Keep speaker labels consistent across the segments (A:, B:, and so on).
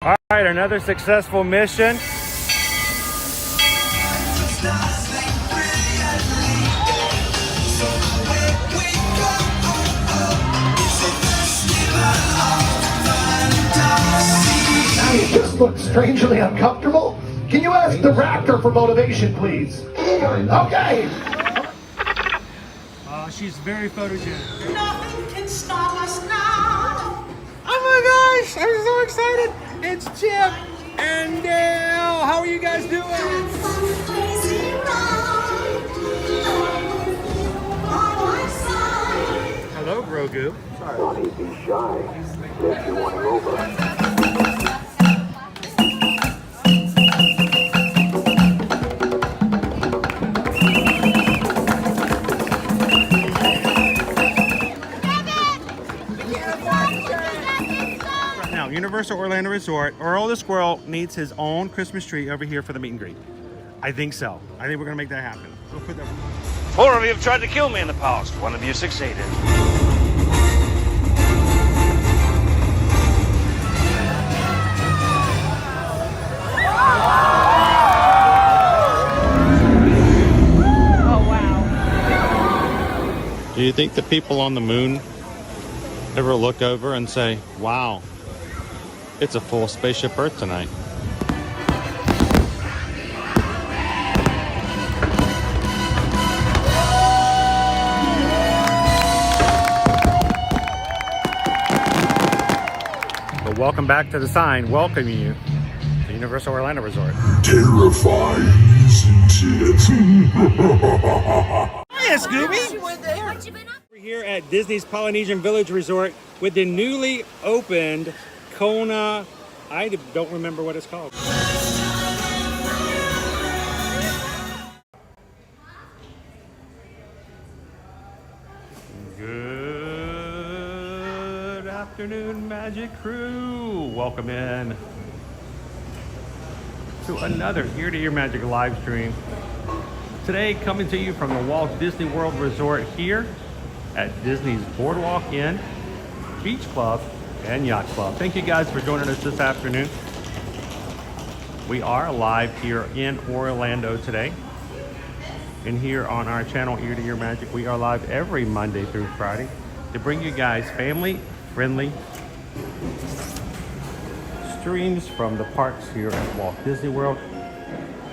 A: All right, another successful mission.
B: You just look strangely uncomfortable. Can you ask the raptor for motivation, please? Okay.
A: She's very photogenic.
C: Nothing can stop us now.
A: Oh my gosh, I'm so excited. It's Chip and Dale. How are you guys doing? Hello, Grogu.
B: Don't be shy. If you want to over.
A: Universal Orlando Resort, Earl the Squirrel needs his own Christmas tree over here for the meet and greet. I think so. I think we're gonna make that happen. We'll put that.
D: 4 of you have tried to kill me in the past. 1 of you succeeded.
E: Oh wow.
A: Do you think the people on the moon ever look over and say, wow, it's a full spaceship Earth tonight? Well, welcome back to the sign welcoming you to Universal Orlando Resort.
F: Terrifying, isn't it?
A: Hiya, Scooby! We're here at Disney's Polynesian Village Resort with the newly opened Kona, I don't remember what it's called. Good afternoon, Magic Crew. Welcome in to another Ear to Ear Magic live stream. Today, coming to you from the Walt Disney World Resort here at Disney's Boardwalk Inn, Beach Club, and Yacht Club. Thank you guys for joining us this afternoon. We are live here in Orlando today. And here on our channel, Ear to Ear Magic, we are live every Monday through Friday to bring you guys family-friendly streams from the parks here at Walt Disney World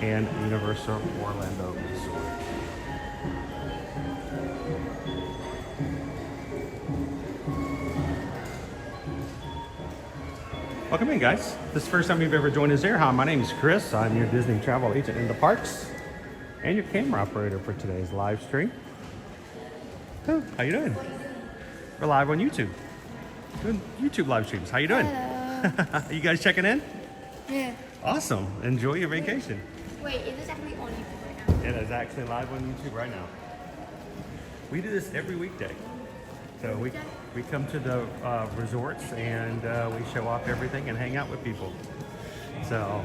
A: and Universal Orlando Resort. Welcome in, guys. If this is the first time you've ever joined us here, hi, my name is Chris. I'm your Disney travel agent in the parks and your camera operator for today's live stream. Oh, how you doing? We're live on YouTube. Doing YouTube live streams. How you doing? You guys checking in?
E: Yeah.
A: Awesome. Enjoy your vacation.
E: Wait, is this actually on YouTube right now?
A: It is actually live on YouTube right now. We do this every weekday. So we come to the resorts and we show off everything and hang out with people. So,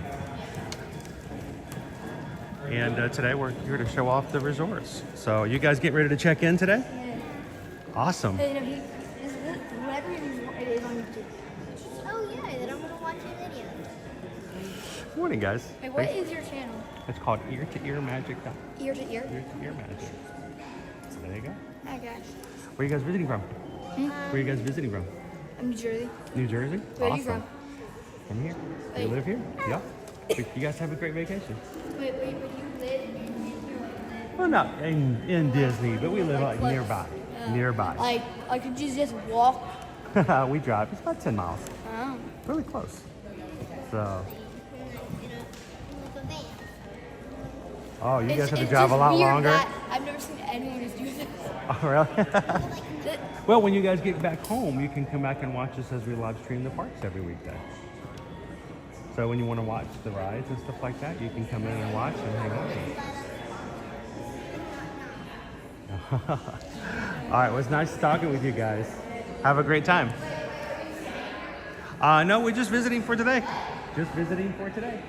A: and today we're here to show off the resorts. So you guys get ready to check in today?
E: Yeah.
A: Awesome.
E: Hey, whatever it is on YouTube.
G: Oh yeah, then I'm gonna watch your video.
A: Good morning, guys.
E: Hey, what is your channel?
A: It's called Ear to Ear Magic.
E: Ear to ear?
A: Ear to Ear Magic. So there you go.
E: Hi guys.
A: Where are you guys visiting from? Where are you guys visiting from?
E: I'm New Jersey.
A: New Jersey?
E: Where are you from?
A: From here. You
E: Wait.
A: live here? Yeah. You guys have a great vacation.
E: Wait, but you live in
A: Well, not in Disney, but we live like
E: close.
A: nearby. Nearby.
E: Like could you just walk?
A: We drive. It's about 10 miles.
E: Oh.
A: Really close. So. Oh, you guys have to
E: It's
A: drive a
E: just
A: lot
E: weird
A: longer?
E: that I've never seen anyone just do this.
A: Oh, really? Well, when you guys get back home, you can come back and watch us as we live stream the parks every weekday. So when you want to watch the rides and stuff like that, you can come in and watch and hang out with us. All right, well, it's nice talking with you guys. Have a great time. No, we're just visiting for today. Just visiting for today.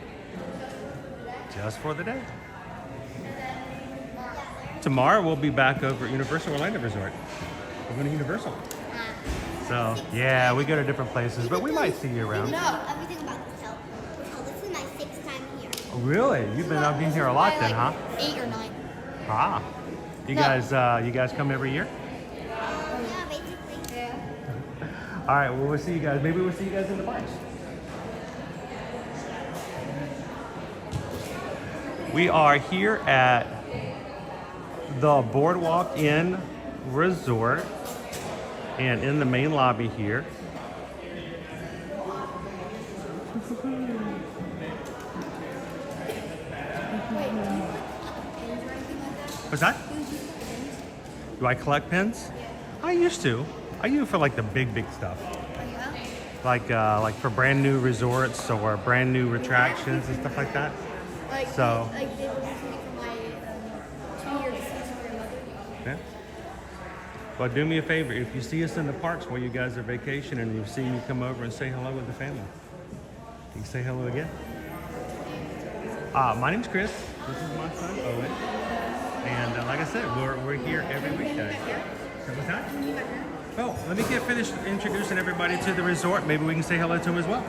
A: Just for the day. Tomorrow we'll be back over at Universal Orlando Resort. We're going to Universal. So, yeah, we go to different places, but we might see you around.
G: No, everything about the hotel.
A: Really? You've been up here a lot then, huh?
E: 8 or 9.
A: Ah. You
E: No.
A: guys come every year?
G: Yeah, basically.
E: Yeah.
A: All right, well, we'll see you guys. Maybe we'll see you guys in the parks. We are here at the Boardwalk Inn Resort and in the main lobby here. What's that? Do I collect pins? I used to. I use it for like the big stuff. Like for brand new resorts or brand new attractions and stuff like that. So-
E: Like they were using it for my 2-year deceased grandmother.
A: Yeah. Well, do me a favor. If you see us in the parks while you guys are vacation and you see me come over and say hello with the family, you can say hello again. My name's Chris. This is my son, Owen. And like I said, we're here every weekday. So what's that? Oh, let me get finished introducing everybody to the resort. Maybe we can say hello to him as well.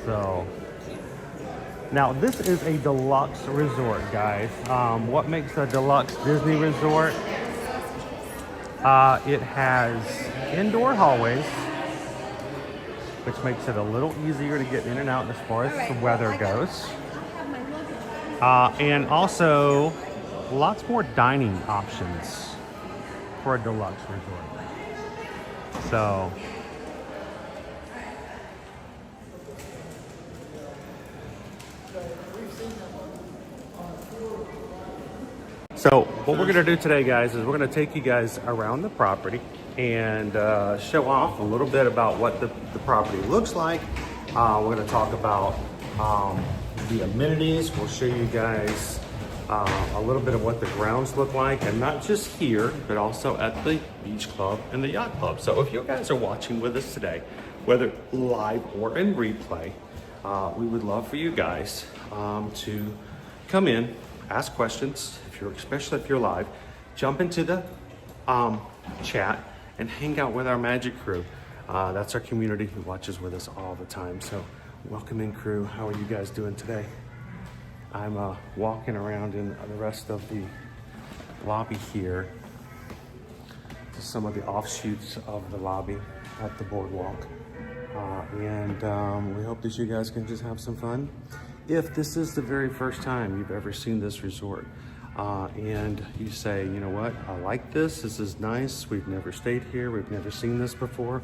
A: So, now this is a deluxe resort, guys. What makes a deluxe Disney resort? It has indoor hallways, which makes it a little easier to get in and out as far as the weather goes. And also lots more dining options for a deluxe resort. So what we're gonna do today, guys, is we're gonna take you guys around the property and show off a little bit about what the property looks like. We're gonna talk about the amenities. We'll show you guys a little bit of what the grounds look like, and not just here, but also at the Beach Club and the Yacht Club. So if you guys are watching with us today, whether live or in replay, we would love for you guys to come in, ask questions, especially if you're live, jump into the chat and hang out with our magic crew. That's our community who watches with us all the time. So welcome in, crew. How are you guys doing today? I'm walking around in the rest of the lobby here. Just some of the offshoots of the lobby at the Boardwalk. And we hope that you guys can just have some fun. If this is the very first time you've ever seen this resort, and you say, you know what, I like this is nice, we've never stayed here, we've never seen this before,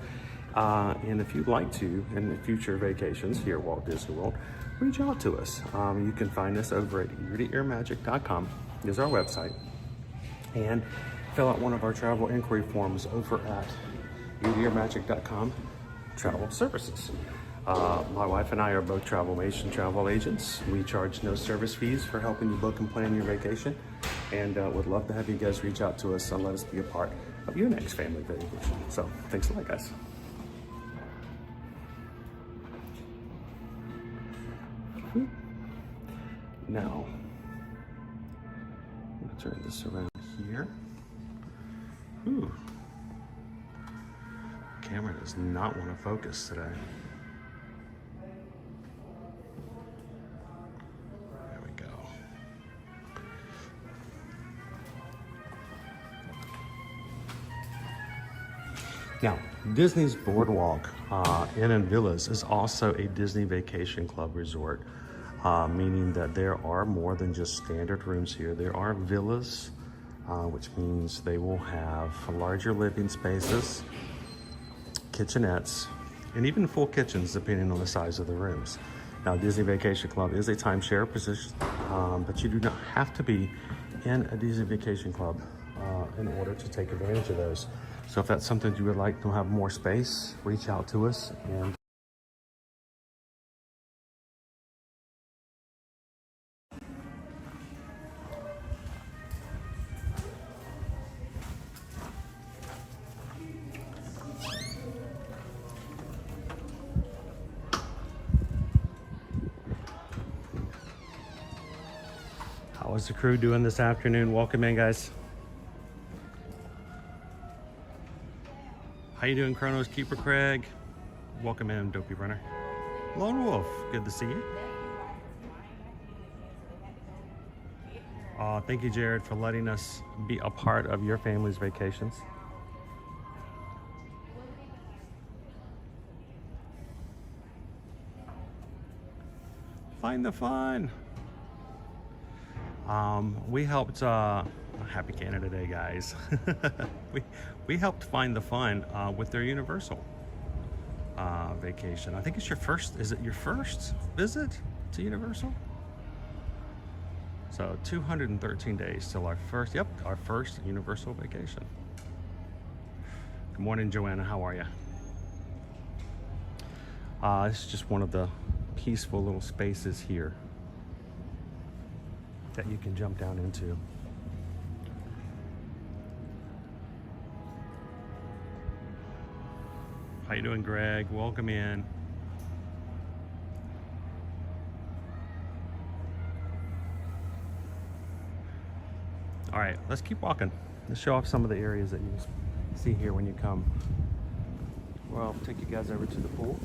A: and if you'd like to, in the future vacations here at Walt Disney World, reach out to us. You can find us over at eartoearmagic.com is our website, and fill out one of our travel inquiry forms over at eartoearmagic.com travel services. My wife and I are both travel agents. We charge no service fees for helping you book and plan your vacation, and would love to have you guys reach out to us and let us be a part of your next family vacation. So thanks a lot, guys. Now, I'm gonna turn this around here. Ooh. Camera does not want to focus today. There we go. Now, Disney's Boardwalk Inn and Villas is also a Disney Vacation Club resort, meaning that there are more than just standard rooms here. There are villas, which means they will have larger living spaces, kitchenettes, and even full kitchens depending on the size of the rooms. Now, Disney Vacation Club is a timeshare position, but you do not have to be in a Disney Vacation Club in order to take advantage of those. So if that's something you would like to have more space, reach out to us. And how is the crew doing this afternoon? Welcome in, guys. How you doing, Chronos Keeper Craig? Welcome in, Dopey Runner. Lone Wolf, good to see you. Thank you, Jared, for letting us be a part of your family's vacations. Find the fun. We helped, happy Canada Day, guys. we helped find the fun with their Universal vacation. I think it's your first, is it your first visit to Universal? So 213 days till our first, yep, our first Universal vacation. Good morning, Joanna, how are you? This is just one of the peaceful little spaces here that you can jump down into. How you doing, Greg? Welcome in. All right, let's keep walking. Let's show off some of the areas that you see here when you come. Well, I'll take you guys over to the pool.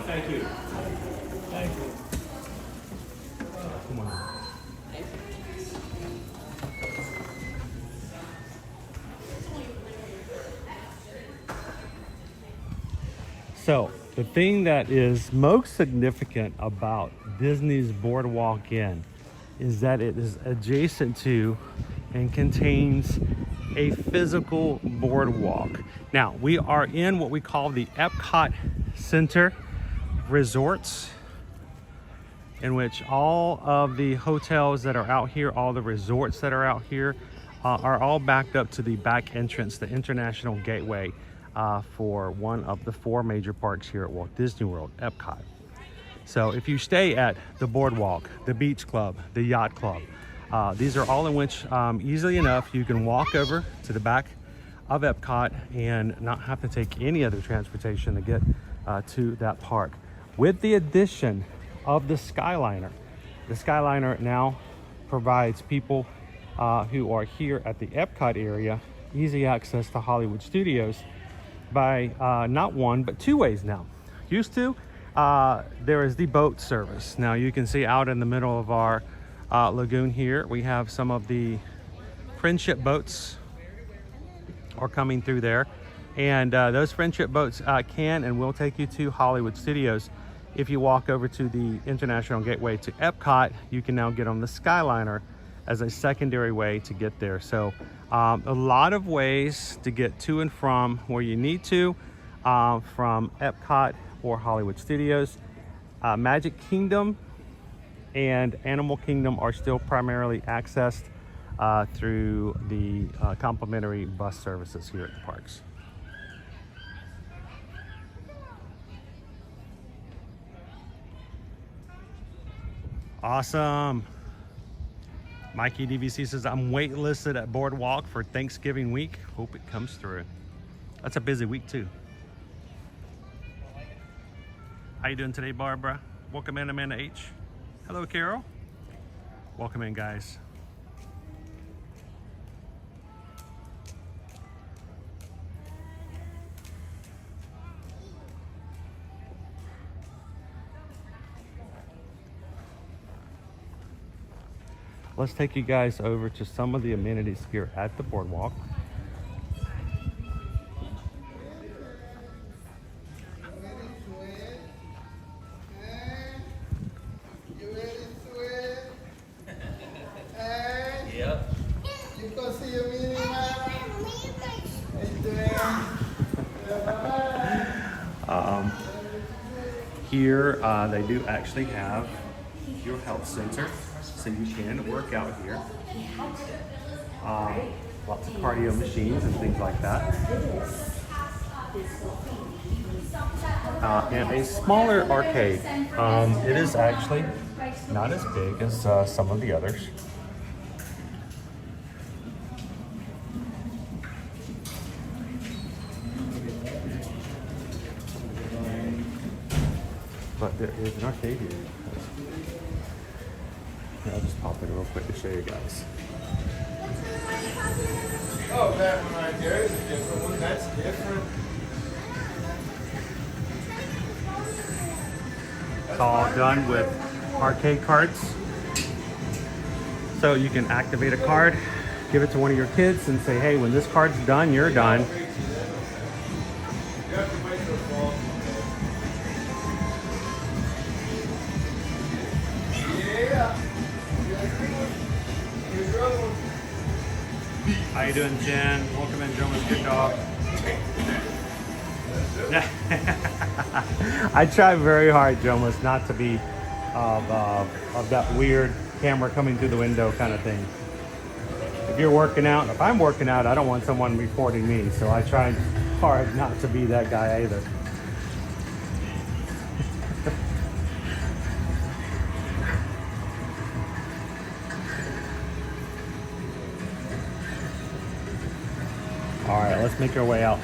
A: Thank you. Thank you. Come on. So, the thing that is most significant about Disney's Boardwalk Inn is that it is adjacent to and contains a physical boardwalk. Now, we are in what we call the Epcot Center Resorts, in which all of the hotels that are out here, all the resorts that are out here, are all backed up to the back entrance, the International Gateway, for one of the 4 major parks here at Walt Disney World, Epcot. So if you stay at the Boardwalk, the Beach Club, the Yacht Club, these are all in which easily enough you can walk over to the back of Epcot and not have to take any other transportation to get to that park. With the addition of the Skyliner, the Skyliner now provides people who are here at the Epcot area easy access to Hollywood Studios by not one but 2 ways now. Used to, there is the boat service. Now you can see out in the middle of our lagoon here, we have some of the friendship boats are coming through there, and those friendship boats can and will take you to Hollywood Studios. If you walk over to the International Gateway to Epcot, you can now get on the Skyliner as a secondary way to get there. So a lot of ways to get to and from where you need to, from Epcot or Hollywood Studios. Magic Kingdom and Animal Kingdom are still primarily accessed through the complimentary bus services here at the parks. Awesome. Mikey DVC says, I'm waitlisted at Boardwalk for Thanksgiving week. Hope it comes through. That's a busy week too. How you doing today, Barbara? Welcome in, Amanda H. Hello, Carol. Welcome in, guys. Let's take you guys over to some of the amenities here at the Boardwalk. Here, they do actually have your health center, so you can work out here. Lots of cardio machines and things like that. And a smaller arcade. It is actually not as big as some of the others. But there is an arcade here. I'll just pop in real quick to show you guys.
H: Oh, that one right there is a different one. That's different.
A: It's all done with arcade cards. So you can activate a card, give it to one of your kids and say, hey, when this card's done, you're done.
H: You have to wait for the fall. Yeah. Here's your other one.
A: How you doing, Jen? Welcome in, Jonas. Good dog. I try very hard, Jonas, not to be of that weird camera coming through the window kind of thing. If you're working out, if I'm working out, I don't want someone recording me, so I try hard not to be that guy either. All right, let's make our way out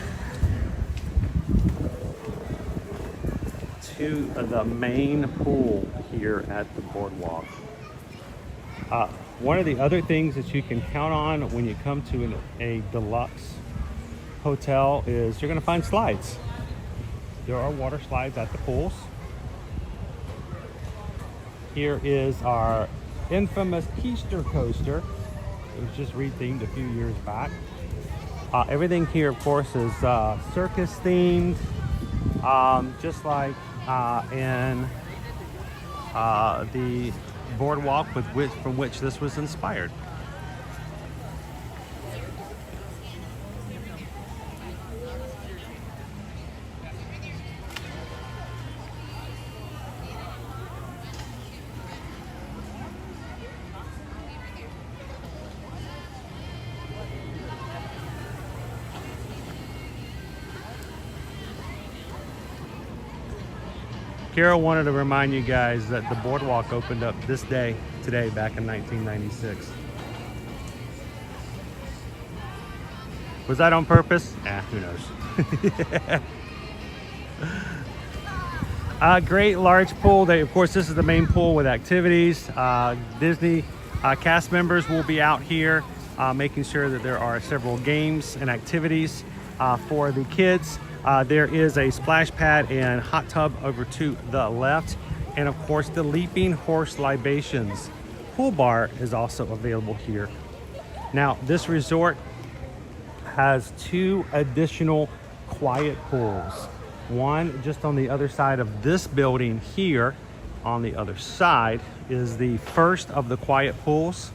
A: to the main pool here at the Boardwalk. One of the other things that you can count on when you come to a deluxe hotel is you're gonna find slides. There are water slides at the pools. Here is our infamous Keister coaster. It was just rethemed a few years back. Everything here, of course, is circus themed, just like in the Boardwalk from which this was inspired. Carol wanted to remind you guys that the Boardwalk opened up this day, today, back in 1996. Was that on purpose? Who knows? Great large pool. Of course, this is the main pool with activities. Disney cast members will be out here making sure that there are several games and activities for the kids. There is a splash pad and hot tub over to the left. And of course, the Leaping Horse Libations pool bar is also available here. Now, this resort has 2 additional quiet pools. One just on the other side of this building here. On the other side is the first of the quiet pools.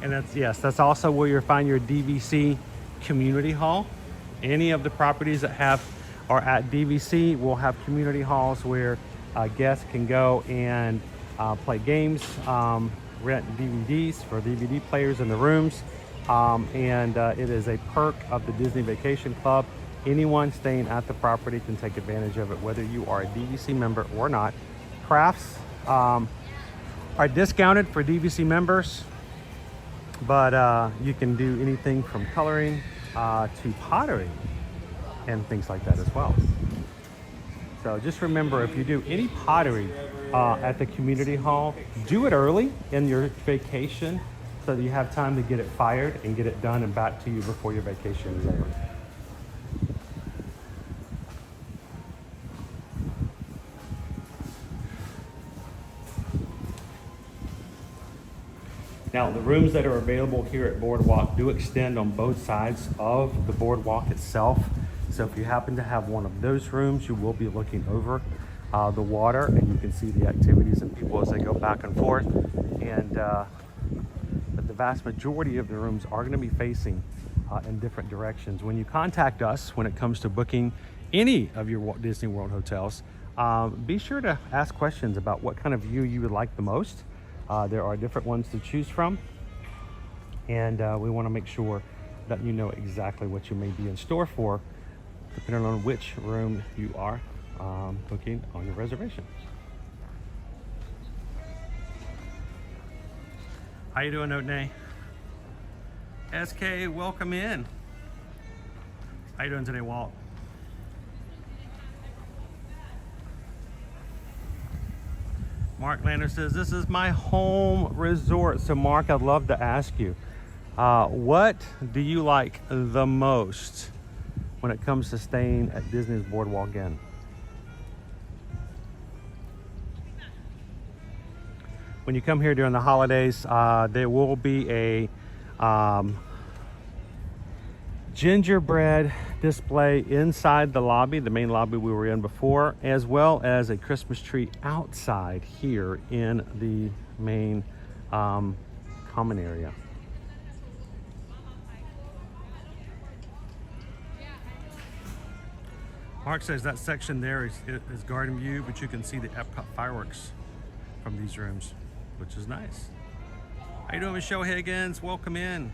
A: And that's also where you'll find your DVC community hall. Any of the properties that are at DVC will have community halls where guests can go and play games, rent DVDs for DVD players in the rooms, and it is a perk of the Disney Vacation Club. Anyone staying at the property can take advantage of it, whether you are a DVC member or not. Crafts are discounted for DVC members, but you can do anything from coloring to pottery and things like that as well. So just remember, if you do any pottery at the community hall, do it early in your vacation so that you have time to get it fired and get it done and back to you before your vacation is over. Now, the rooms that are available here at Boardwalk do extend on both sides of the Boardwalk itself. So if you happen to have one of those rooms, you will be looking over the water, and you can see the activities and people as they go back and forth. And but the vast majority of the rooms are going to be facing in different directions. When you contact us when it comes to booking any of your Walt Disney World hotels, be sure to ask questions about what kind of view you would like the most. There are different ones to choose from, and we want to make sure that you know exactly what you may be in store for, depending on which room you are booking on your reservation. How you doing, Otney? SK, welcome in. How you doing today, Walt? Mark Lander says, this is my home resort. So Mark, I'd love to ask you, what do you like the most when it comes to staying at Disney's Boardwalk Inn? When you come here during the holidays, there will be a gingerbread display inside the lobby, the main lobby we were in before, as well as a Christmas tree outside here in the main common area. Mark says that section there is garden view, but you can see the Epcot fireworks from these rooms, which is nice. How you doing, Michelle Higgins? Welcome in.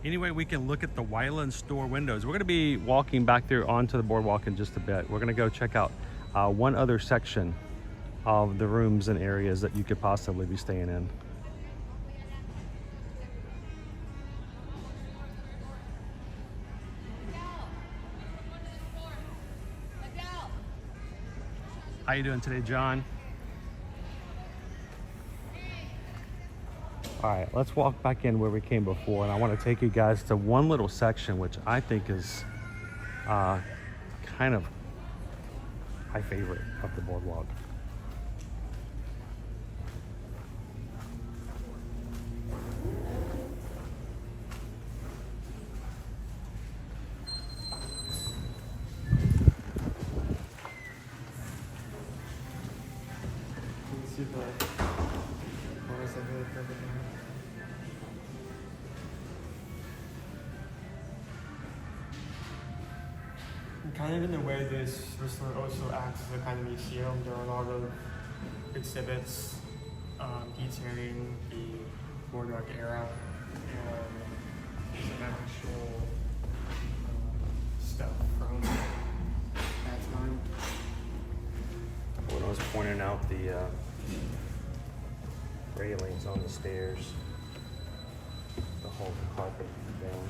A: Anyway, we can look at the Wyland store windows. We're going to be walking back there onto the boardwalk in just a bit. We're going to go check out one other section of the rooms and areas that you could possibly be staying in. How you doing today, John? All right, let's walk back in where we came before, and I want to take you guys to one little section which I think is kind of my favorite of the boardwalk.
I: Kind of in a way, this resort also acts as a kind of museum. There are a lot of exhibits detailing the Boardwalk era and some actual stuff from that time.
A: When I was pointing out the railings on the stairs, the whole carpet down.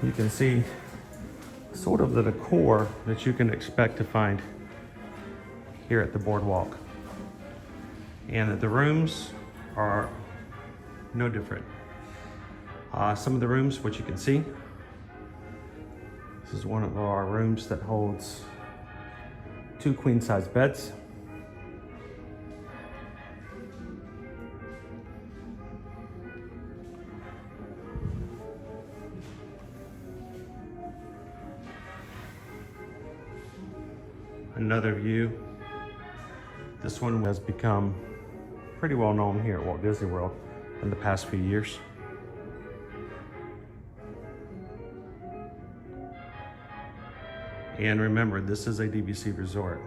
A: You can see sort of the decor that you can expect to find here at the boardwalk. And the rooms are no different. Some of the rooms, what you can see, this is one of our rooms that holds 2 queen-size beds. Another view. This one has become pretty well known here at Walt Disney World in the past few years. And remember, this is a DVC resort,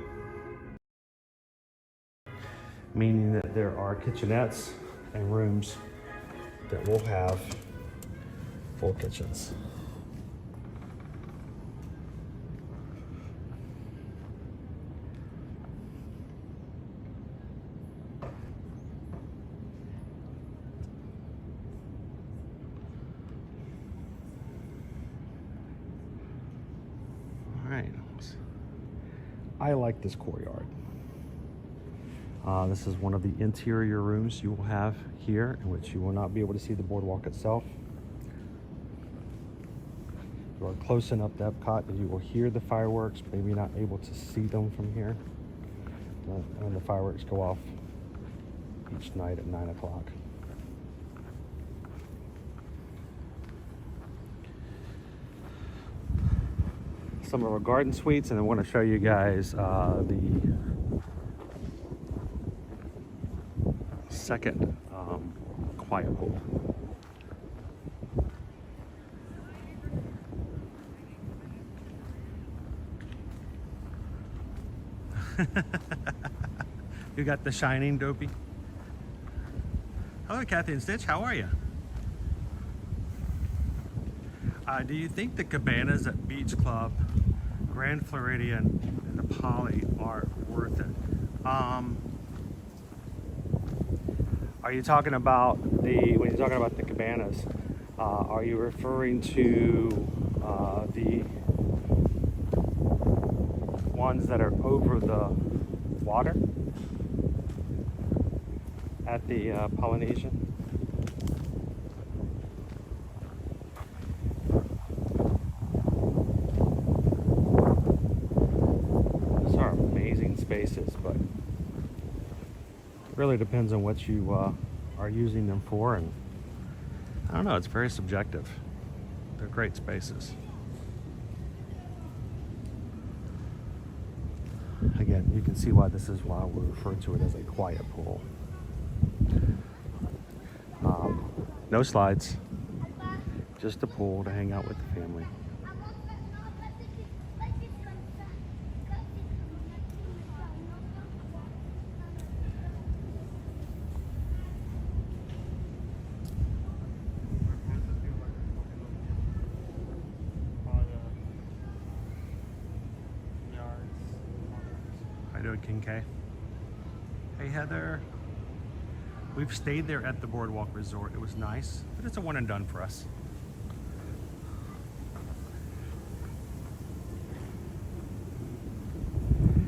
A: meaning that there are kitchenettes and rooms that will have full kitchens. I like this courtyard. This is one of the interior rooms you will have here, in which you will not be able to see the boardwalk itself. You are close enough to Epcot that you will hear the fireworks, maybe not able to see them from here when the fireworks go off. each night at 9 o'clock. Some of our garden suites, and I want to show you guys the second quiet pool. You got the shining, Dopey? Hello, Kathy and Stitch. How are you? Do you think the cabanas at Beach Club, Grand Floridian, and the Poly are worth it? Are you talking about when you're talking about the cabanas, are you referring to the ones that are over the water at the Polynesian? Those are amazing spaces, but it really depends on what you are using them for, and I don't know, it's very subjective. They're great spaces. Again, you can see why this is why we refer to it as a quiet pool. No slides, just a pool to hang out with the family. How you doing, King K? Hey, Heather. We've stayed there at the Boardwalk Resort. It was nice, but it's a one and done for us.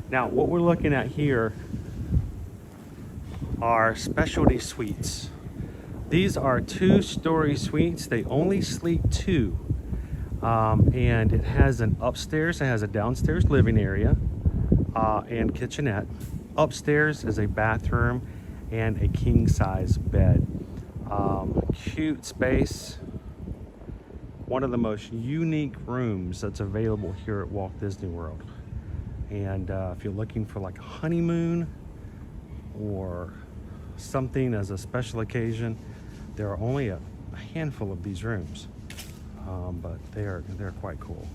A: Now, what we're looking at here are specialty suites. These are 2-story suites. They only sleep 2. And it has an upstairs, it has a downstairs living area and kitchenette. Upstairs is a bathroom and a king-size bed. Cute space. One of the most unique rooms that's available here at Walt Disney World. And if you're looking for like a honeymoon or something as a special occasion, there are only a handful of these rooms, but they're quite cool.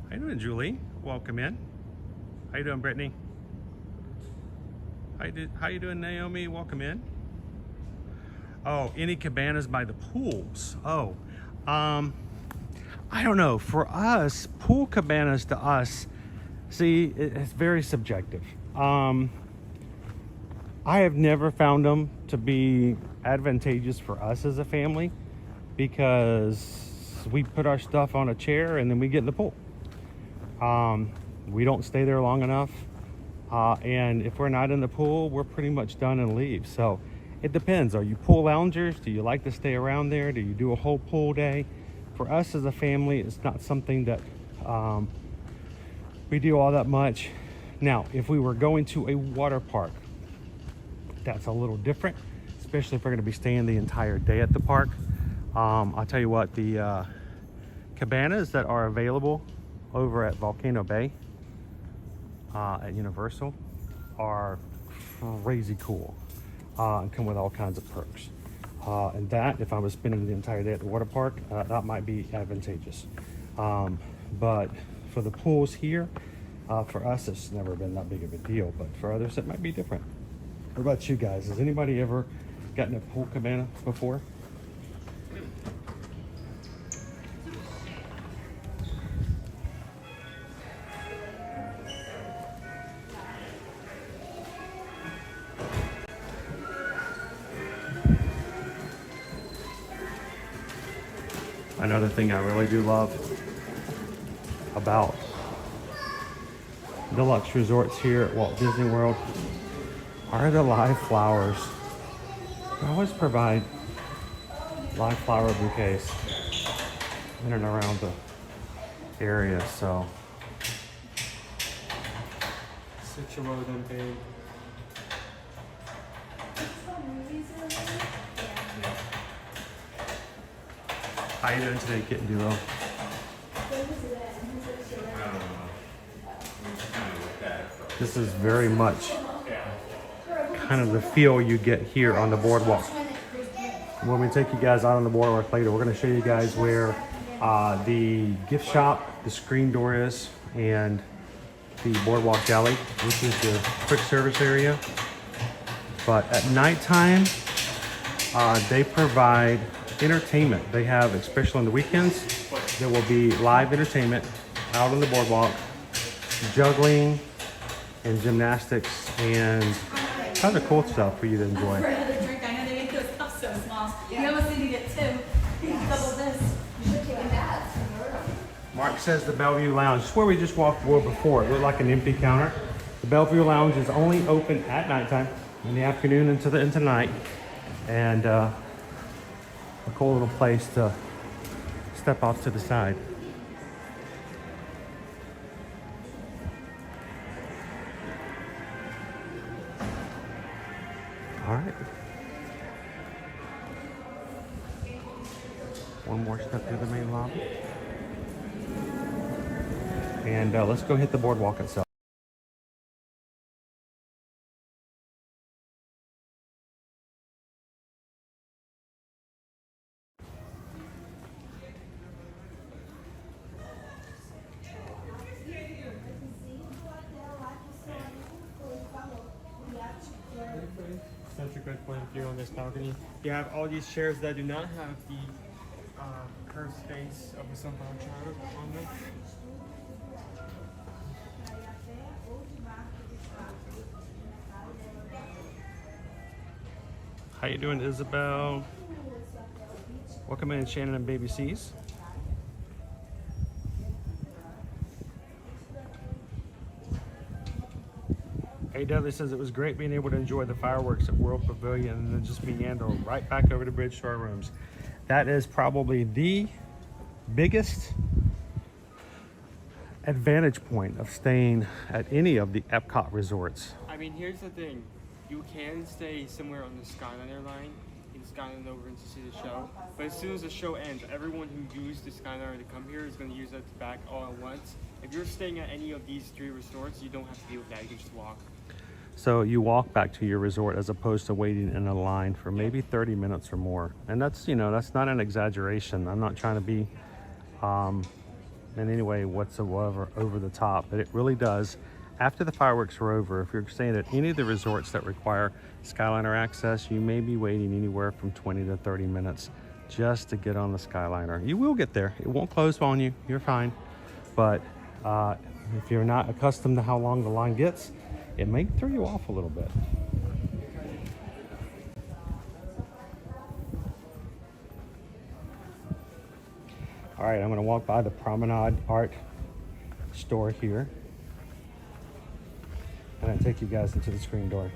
A: How you doing, Julie? Welcome in. How you doing, Brittany? How you doing, Naomi? Welcome in. Oh, any cabanas by the pools? Oh, I don't know. For us, pool cabanas to us, see, it's very subjective. I have never found them to be advantageous for us as a family because we put our stuff on a chair and then we get in the pool. We don't stay there long enough. And if we're not in the pool, we're pretty much done and leave. So it depends. Are you pool loungers? Do you like to stay around there? Do you do a whole pool day? For us as a family, it's not something that we do all that much. Now, if we were going to a water park, that's a little different, especially if we're going to be staying the entire day at the park. I'll tell you what, the cabanas that are available over at Volcano Bay at Universal are crazy cool and come with all kinds of perks. And that, if I was spending the entire day at the water park, that might be advantageous. But for the pools here, for us, it's never been that big of a deal, but for others, it might be different. What about you guys? Has anybody ever gotten a pool cabana before? Another thing I really do love about deluxe resorts here at Walt Disney World are the live flowers. I always provide live flower bouquets in and around the area, so.
I: Such a well done thing.
A: How you doing today, Kitten Duo? This is very much kind of the feel you get here on the boardwalk. When we take you guys out on the boardwalk later, we're going to show you guys where the gift shop, the screen door is, and the boardwalk deli, which is the quick service area. But at nighttime, they provide entertainment. They have, especially on the weekends, there will be live entertainment out on the boardwalk, juggling and gymnastics and tons of cool stuff for you to enjoy.
C: For another drink, I know they make those cups so small. You almost need to get two. Double this. You should take a bath.
A: Mark says the Bellevue Lounge. It's where we just walked through before. It looked like an empty counter. The Bellevue Lounge is only open at nighttime, in the afternoon into the night, and a cool little place to step off to the side. All right. One more step through the main lobby. And let's go hit the boardwalk itself.
I: Such a good point of view on this balcony. You have all these chairs that do not have the curved space of a sunflower chair on them.
A: How you doing, Isabel? Welcome in, Shannon and Baby C's. Hey, Dudley says it was great being able to enjoy the fireworks at World Pavilion and then just meander right back over the bridge to our rooms. That is probably the biggest advantage point of staying at any of the Epcot resorts.
I: I mean, here's the thing. You can stay somewhere on the Skyliner line in Skyliner over to see the show. But as soon as the show ends, everyone who used the Skyliner to come here is going to use that back all at once. If you're staying at any of these three resorts, you don't have to deal with that. You can just walk.
A: So you walk back to your resort as opposed to waiting in a line for maybe 30 minutes or more. And that's, you know, that's not an exaggeration. I'm not trying to be in any way whatsoever over the top, but it really does. After the fireworks are over, if you're staying at any of the resorts that require Skyliner access, you may be waiting anywhere from 20 to 30 minutes just to get on the Skyliner. You will get there. It won't close on you. You're fine. But if you're not accustomed to how long the line gets, it may throw you off a little bit. All right, I'm going to walk by the Promenade Art store here. And I take you guys into the screen door.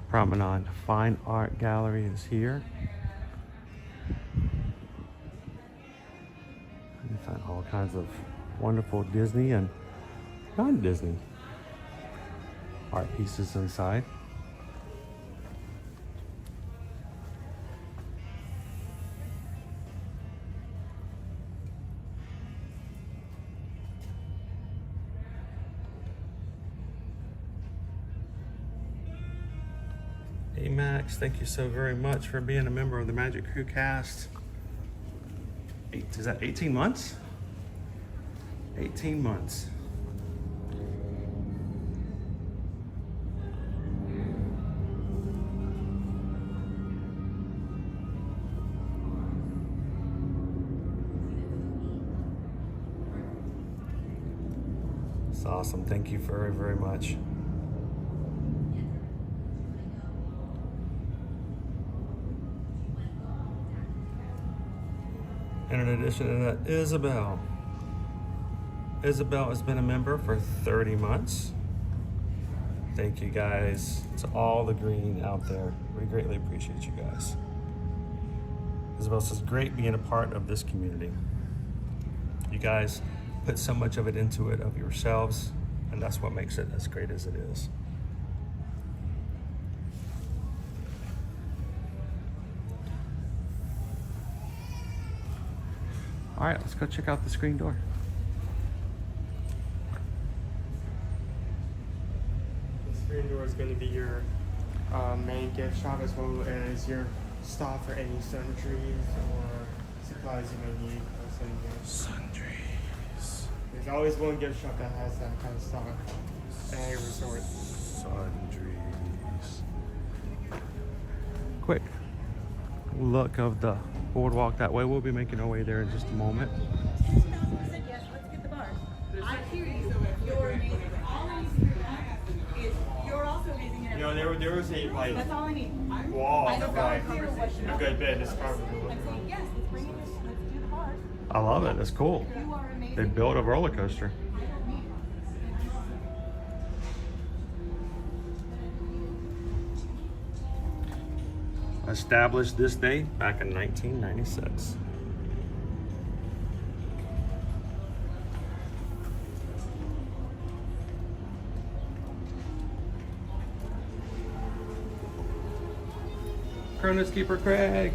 A: Promenade Fine Art Gallery is here. You find all kinds of wonderful Disney and non-Disney art pieces inside. Hey Max, thank you so very much for being a member of the Magic Crew cast. Is that 18 months? 18 months. It's awesome. Thank you very, very much. And in addition to that, Isabel. Isabel has been a member for 30 months. Thank you guys. It's all the green out there. We greatly appreciate you guys. Isabel says, great being a part of this community. You guys put so much of it into it of yourselves, and that's what makes it as great as it is. All right, let's go check out the screen door.
I: The screen door is going to be your main gift shop, as well as your stock for any sundries or supplies you may need.
A: Sundries.
I: There's always one gift shop that has that kind of stock at a resort.
A: Sundries. Quick look of the boardwalk that way. We'll be making our way there in just a moment.
C: Yes, let's get the bars. I hear you. You're amazing. All I need to hear is you're also amazing.
I: You know, there was a like
C: That's all I need.
I: wall
C: I
I: of
C: don't
I: like
C: care what you
I: a good bit. It's probably
C: I'm saying yes, let's bring it in. Let's do the bars.
A: I love it. It's cool.
C: You are amazing.
A: They built a roller coaster. Established this date back in 1996. Cronus Keeper Craig.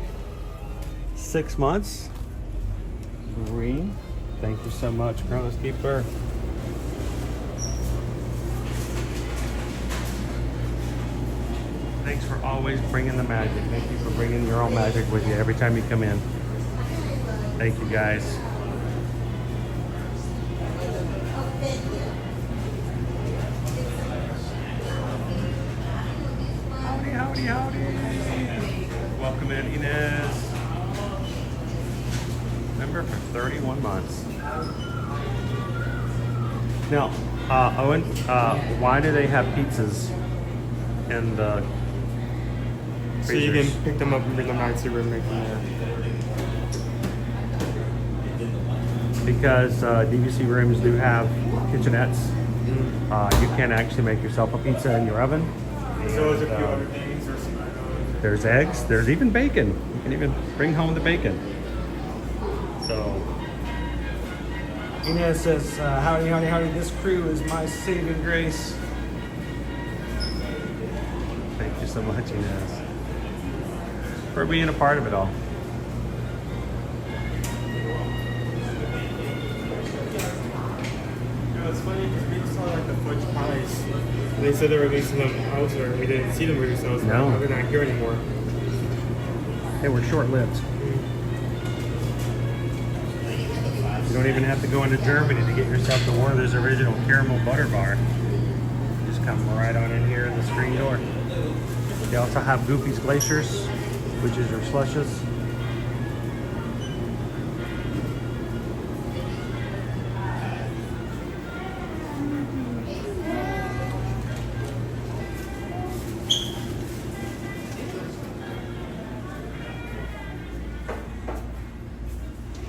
A: 6 months. Green. Thank you so much, Cronus Keeper. Thanks for always bringing the magic. Thank you for bringing your own magic with you every time you come in. Thank you, guys. Howdy, howdy, howdy. Welcome in, Inez. Member for 31 months. Now, Owen, why do they have pizzas in the
I: so you
A: freezers?
I: can pick them up and bring them back to your room, make them there.
A: Because DVC rooms do have kitchenettes. You can actually make yourself a pizza in your oven.
I: So there's a few
A: And,
I: other things.
A: there's eggs. There's even bacon. You can even bring home the bacon. So, Inez says, howdy, howdy, howdy. This crew is my saving grace. Thank you so much, Inez, for being a part of it all.
I: You know, it's funny because we saw like the fudge pies. They said they were releasing them elsewhere, and we didn't see them released elsewhere.
A: No.
I: Now they're not here anymore.
A: They were short-lived. You don't even have to go into Germany to get yourself the Werther's original caramel butter bar. Just come right on in here in the screen door. They also have Goofy's Glaciers, which is your slushes.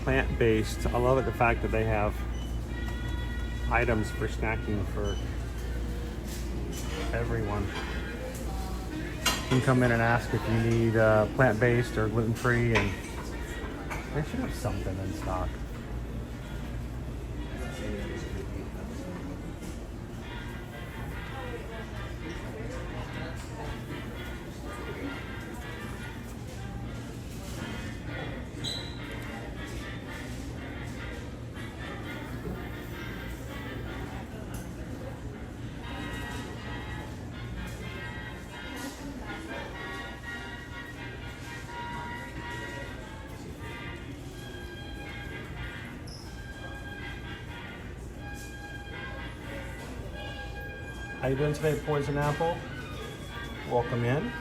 A: Plant-based. I love it, the fact that they have items for snacking for everyone. You can come in and ask if you need plant-based or gluten-free, and they should have something in stock. How you doing today, Poison Apple? Welcome in.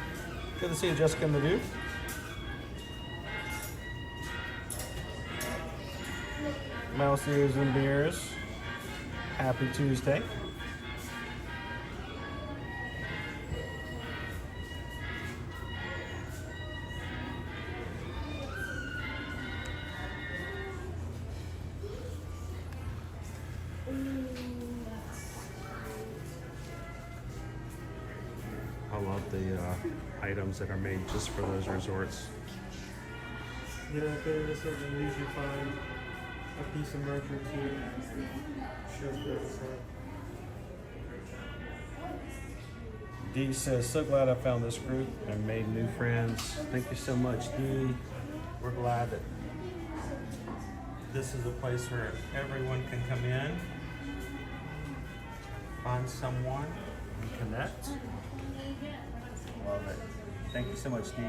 A: Good to see you, Jessica and the Duke. Mouse Ears and Beers. Happy Tuesday. I love the items that are made just for those resorts.
I: Yeah, this is a usually find a piece of merch or two. Shows this.
A: Dee says, so glad I found this group and made new friends. Thank you so much, Dee. We're glad that this is a place where everyone can come in, find someone, and connect. Love it. Thank you so much, Dee.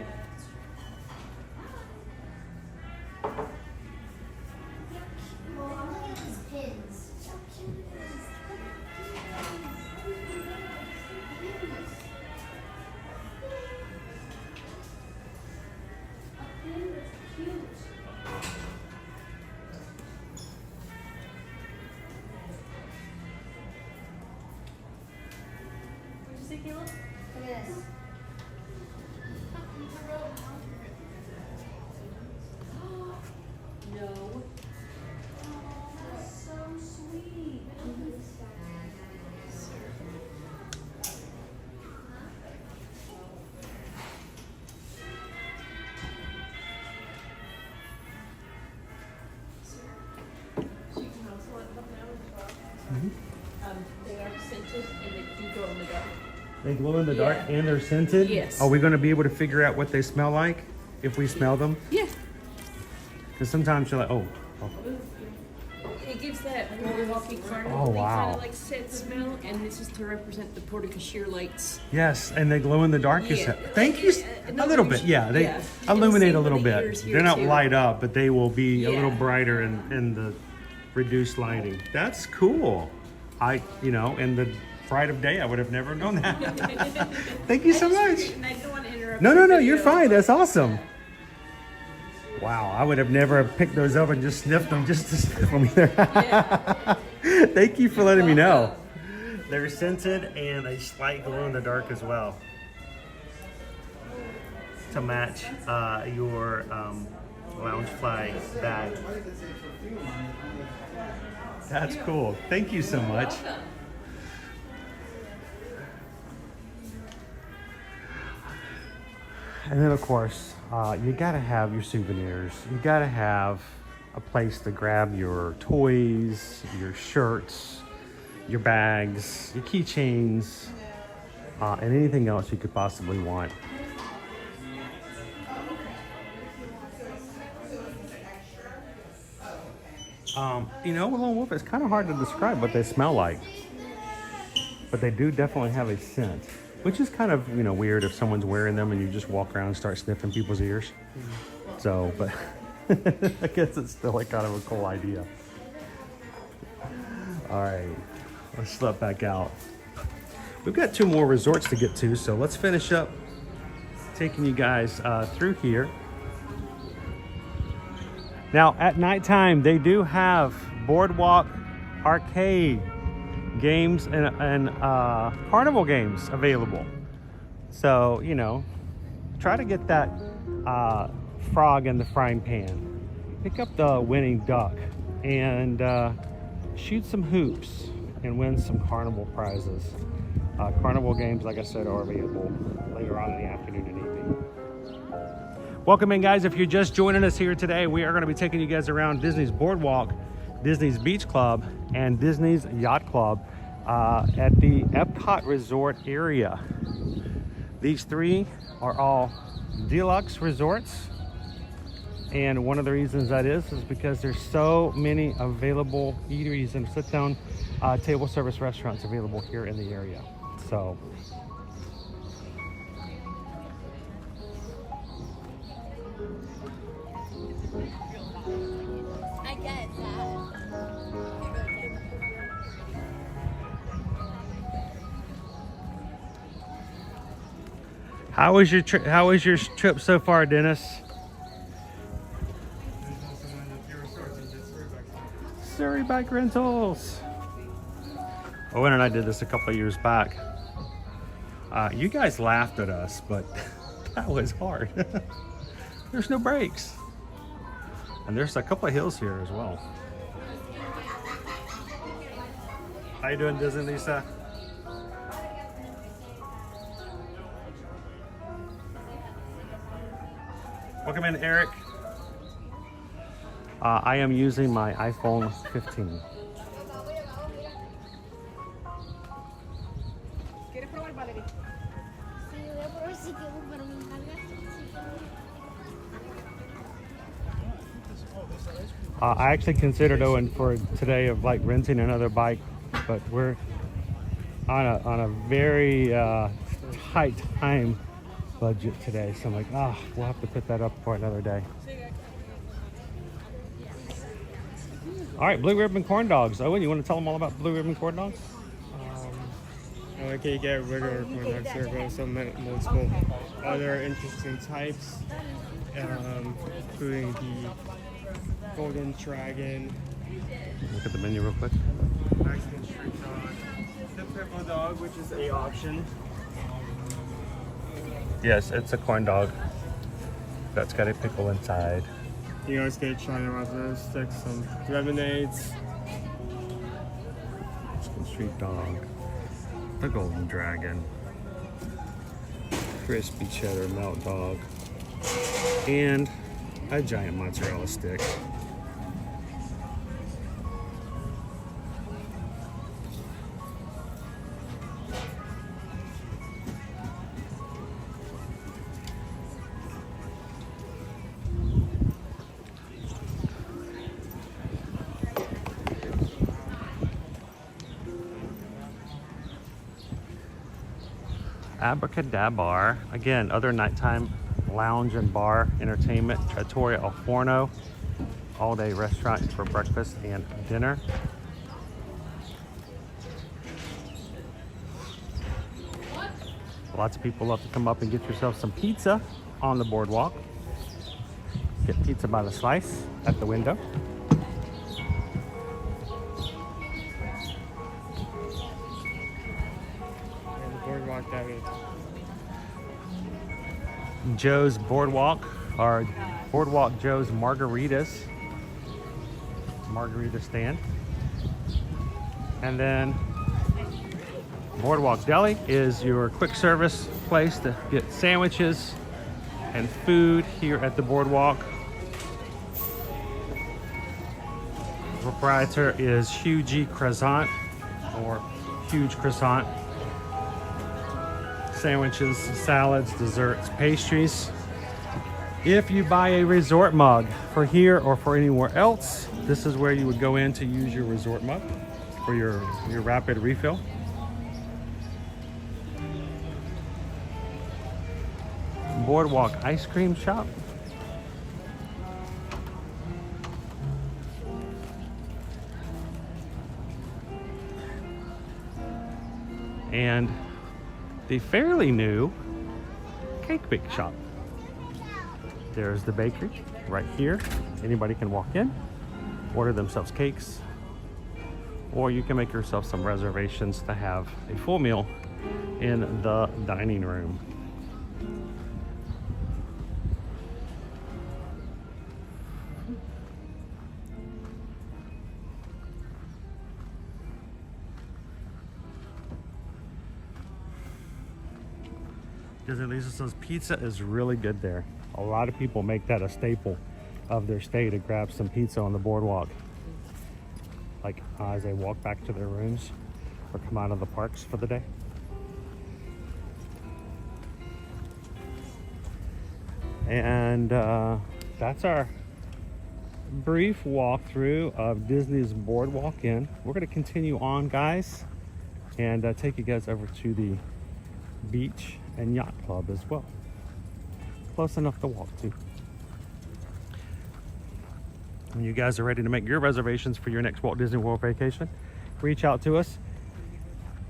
C: No. That's so sweet. They are scented and they do glow in the dark.
A: They glow in the dark
C: Yeah.
A: and they're scented?
C: Yes.
A: Are we going to be able to figure out what they smell like if we smell them?
C: Yeah.
A: Because sometimes you're like, oh.
C: It gives that Boardwalky
A: Oh,
C: carnival
A: wow.
C: kind of like scent smell, and this is to represent the porte-cochere lights.
A: Yes, and they glow in the dark.
C: Yeah.
A: Thank you.
C: No,
A: A little bit, yeah. They
C: yeah. You can
A: illuminate
C: see
A: a little
C: the
A: bit.
C: ears here,
A: They're not
C: too.
A: light up, but they will be a little
C: Yeah.
A: brighter in the reduced lighting. That's cool. In the bright of day, I would have never known that. Thank you so much.
C: And I don't want to interrupt.
A: No,
C: your
A: you're
C: video,
A: fine.
C: but-
A: That's awesome. Wow, I would have never picked those up and just sniffed them just to sniff them either.
C: Yeah.
A: Thank you for letting me know. They're scented and a slight glow in the dark as well. To match your Loungefly bag. That's cool. Thank you so much. And then of course, you gotta have your souvenirs. You gotta have a place to grab your toys, your shirts, your bags, your keychains, and anything else you could possibly want. Lone Wolf, it's kind of hard to describe what they smell like, but they do definitely have a scent, which is kind of, weird if someone's wearing them and you just walk around and start sniffing people's ears. So, but I guess it's still like kind of a cool idea. All right, let's slip back out. We've got 2 more resorts to get to, so let's finish up taking you guys through here. Now, at nighttime, they do have Boardwalk arcade games and carnival games available. So, try to get that frog in the frying pan. Pick up the winning duck and shoot some hoops and win some carnival prizes. Carnival games, like I said, are available later on in the afternoon and evening. Welcome in, guys. If you're just joining us here today, we are going to be taking you guys around Disney's Boardwalk, Disney's Beach Club, and Disney's Yacht Club at the Epcot Resort area. These 3 are all deluxe resorts, and one of the reasons that is because there's so many available eateries and sit-down table service restaurants available here in the area. So
G: I get that.
A: how was your trip? How was your trip so far, Dennis?
I: There's also one of the few resorts that did Surrey bike.
A: Surrey Bike Rentals. Owen and I did this a couple of years back. You guys laughed at us, but that was hard. There's no brakes. And there's a couple of hills here as well. How you doing, Disney, Lisa? Welcome in, Eric. I am using my iPhone 15.
E: Sí, voy a probar si quiero, pero me encargas.
A: I actually considered, Owen, for today of like renting another bike, but we're on a very tight time budget today, so I'm like, we'll have to put that up for another day. All right, blue ribbon corn dogs. Owen, you want to tell them all about blue ribbon corn dogs?
I: Okay, you get regular corn dogs. There are also multiple other interesting types, including the golden dragon,
A: Look at the menu real quick.
I: Mexican street dog, the purple dog, which is a option.
A: Yes, it's a corn dog that's got a pickle inside.
I: You guys get China Raspberry sticks, some lemonades.
A: Street dog, the golden dragon, crispy cheddar melt dog, and a giant mozzarella stick. Abracadabar. Again, other nighttime lounge and bar entertainment. Trattoria Al Forno, all-day restaurant for breakfast and dinner. Lots of people love to come up and get yourself some pizza on the boardwalk. Get pizza by the slice at the window.
I: Boardwalk that is.
A: Joe's Boardwalk, or Boardwalk Joe's Margarita stand. And then Boardwalk Deli is your quick service place to get sandwiches and food here at the boardwalk. The proprietor is Hughie Croissant, or Huge Croissant. Sandwiches, salads, desserts, pastries. If you buy a resort mug for here or for anywhere else, this is where you would go in to use your resort mug for your rapid refill. Boardwalk ice cream shop. And the fairly new cake bake shop. There's the bakery right here. Anybody can walk in, order themselves cakes, or you can make yourself some reservations to have a full meal in the dining room. Disney Lisa says pizza is really good there. A lot of people make that a staple of their stay to grab some pizza on the boardwalk. Like as they walk back to their rooms or come out of the parks for the day. And that's our brief walkthrough of Disney's Boardwalk Inn. We're going to continue on, guys, and take you guys over to the beach and Yacht Club as well. Close enough to walk to. When you guys are ready to make your reservations for your next Walt Disney World vacation, reach out to us.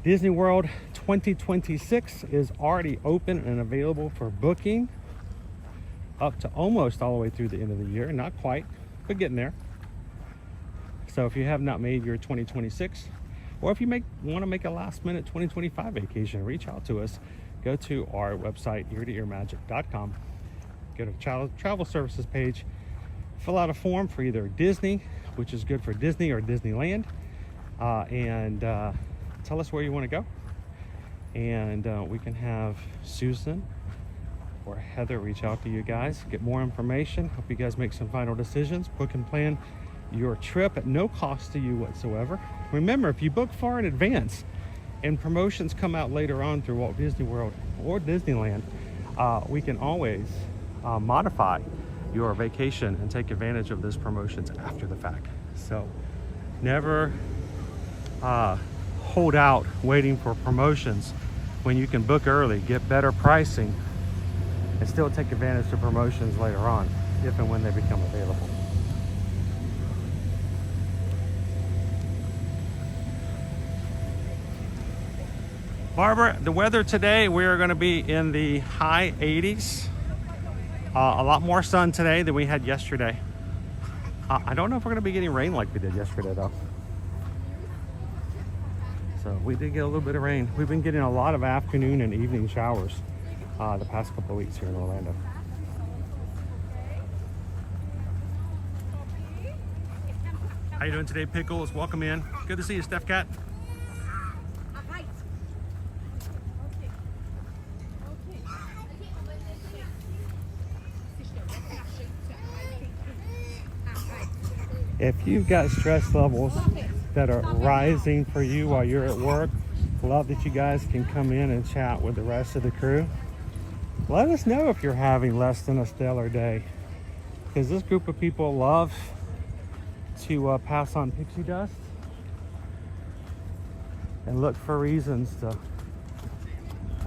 A: Disney World 2026 is already open and available for booking up to almost all the way through the end of the year. Not quite, but getting there. So if you have not made your 2026 Or if you want to make a last minute 2025 vacation, reach out to us. Go to our website, eartoearmagic.com. Go to travel services page, fill out a form for either Disney, which is good for Disney or Disneyland, and tell us where you want to go. And we can have Susan or Heather reach out to you guys, get more information, help you guys make some final decisions, book and plan your trip at no cost to you whatsoever. Remember, if you book far in advance and promotions come out later on through Walt Disney World or Disneyland, we can always modify your vacation and take advantage of those promotions after the fact. So never hold out waiting for promotions when you can book early, get better pricing, and still take advantage of promotions later on if and when they become available. Barbara, the weather today, we are going to be in the high 80s. A lot more sun today than we had yesterday. I don't know if we're going to be getting rain like we did yesterday, though. So we did get a little bit of rain. We've been getting a lot of afternoon and evening showers the past couple of weeks here in Orlando. How you doing today, Pickles? Welcome in. Good to see you, Steph Cat. If you've got stress levels that are rising for you while you're at work, love that you guys can come in and chat with the rest of the crew. Let us know if you're having less than a stellar day, because this group of people love to pass on pixie dust and look for reasons to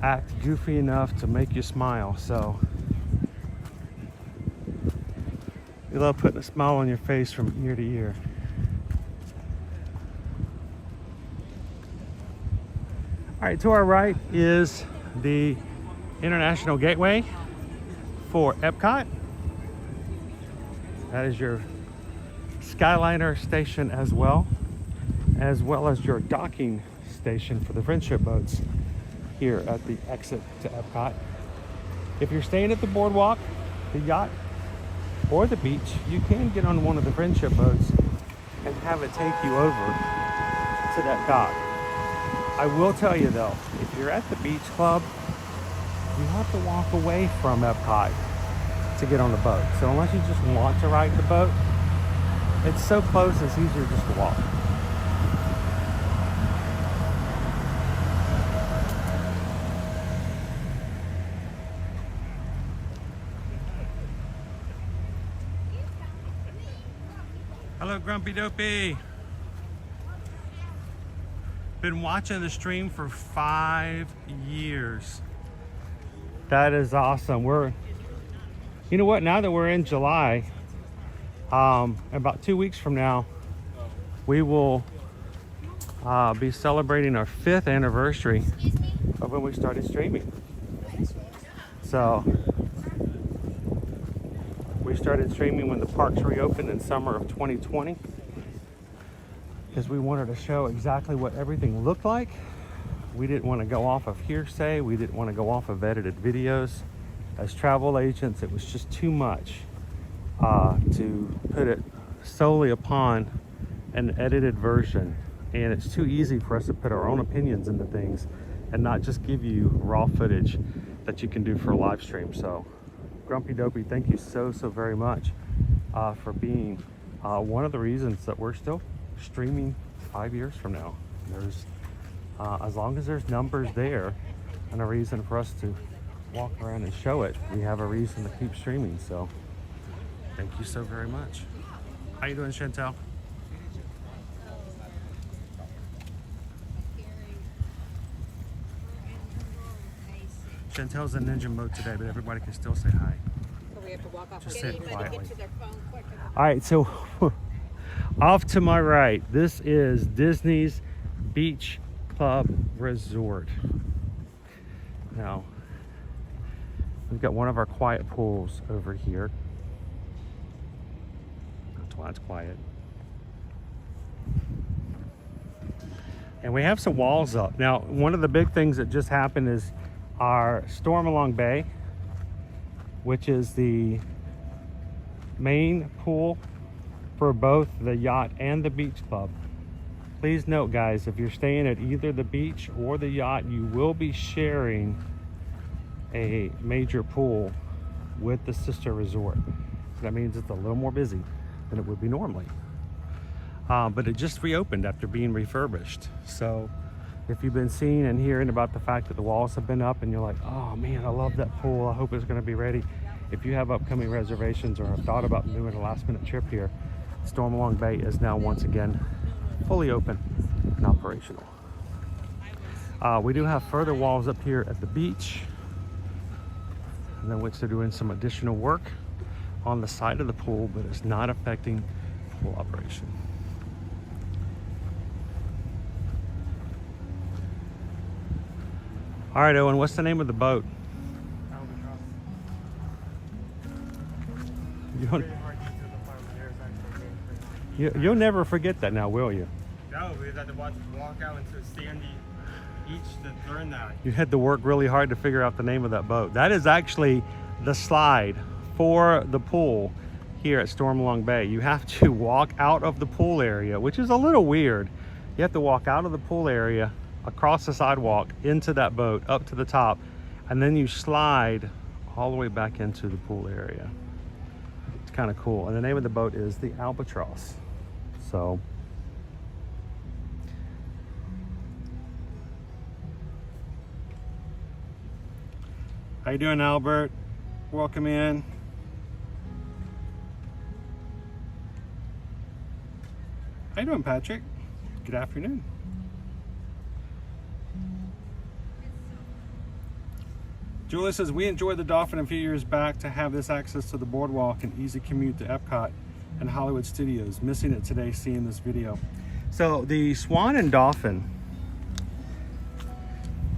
A: act goofy enough to make you smile. So we love putting a smile on your face from ear to ear. All right, to our right is the International Gateway for Epcot. That is your Skyliner station as well as your docking station for the friendship boats here at the exit to Epcot. If you're staying at the Boardwalk, the yacht, or the beach, you can get on one of the friendship boats and have it take you over to that dock. I will tell you though, if you're at the beach club, you have to walk away from Epcot to get on the boat. So unless you just want to ride the boat, it's so close, it's easier just to walk. Hello, Grumpy Dopey. Been watching the stream for 5 years. That is awesome. You know what? Now that we're in July, about 2 weeks from now, we will be celebrating our 5th anniversary of when we started streaming. So we started streaming when the parks reopened in summer of 2020 because we wanted to show exactly what everything looked like. We didn't want to go off of hearsay. We didn't want to go off of edited videos. As travel agents, it was just too much to put it solely upon an edited version. And it's too easy for us to put our own opinions into things and not just give you raw footage that you can do for a live stream. So Grumpy Dopey, thank you so very much for being one of the reasons that we're still streaming 5 years from now. There's as long as there's numbers there and a reason for us to walk around and show it, we have a reason to keep streaming. So thank you so very much. How you doing, Chantel? Chantel's in ninja mode today, but everybody can still say hi.
C: So we have to walk off.
A: Just say it quietly.
C: Get to their phone quicker.
A: All right, so off to my right, this is Disney's Beach Club Resort. Now, we've got one of our quiet pools over here. That's why it's quiet. And we have some walls up. Now, one of the big things that just happened is our Stormalong Bay, which is the main pool for both the yacht and the beach club. Please note, guys, if you're staying at either the beach or the yacht, you will be sharing a major pool with the sister resort. So that means it's a little more busy than it would be normally. But it just reopened after being refurbished. So if you've been seeing and hearing about the fact that the walls have been up and you're like, oh man, I love that pool, I hope it's going to be ready. If you have upcoming reservations or have thought about doing a last minute trip here, Stormalong Bay is now once again fully open and operational. We do have further walls up here at the beach, and then which they're doing some additional work on the side of the pool, but it's not affecting pool operation. All right, Owen, what's the name of the boat? You'll never forget that now, will you?
I: No, we had to walk out into a sandy beach to learn that.
A: You had to work really hard to figure out the name of that boat. That is actually the slide for the pool here at Stormalong Bay. You have to walk out of the pool area, which is a little weird. You have to walk out of the pool area, across the sidewalk, into that boat, up to the top, and then you slide all the way back into the pool area. It's kind of cool. And the name of the boat is the Albatross. So how you doing, Albert? Welcome in. How you doing, Patrick? Good afternoon. Julie says, we enjoyed the Dolphin a few years back. To have this access to the boardwalk and easy commute to Epcot and Hollywood Studios. Missing it today seeing this video. So the Swan and Dolphin,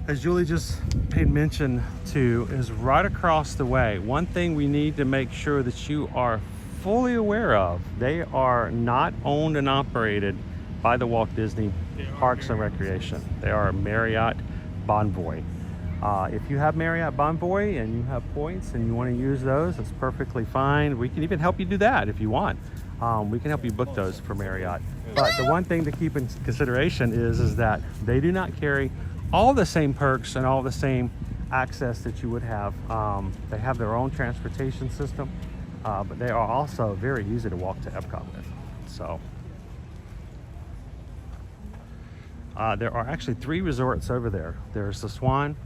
A: as Julie just made mention to, is right across the way. One thing we need to make sure that you are fully aware of, they are not owned and operated by the Walt Disney Parks and Recreation. They are Marriott Bonvoy. If you have Marriott Bonvoy and you have points and you want to use those, that's perfectly fine. We can even help you do that if you want. We can help you book those for Marriott. But the one thing to keep in consideration is that they do not carry all the same perks and all the same access that you would have. They have their own transportation system, but they are also very easy to walk to Epcot with. So there are actually 3 resorts over there. There's the Swan,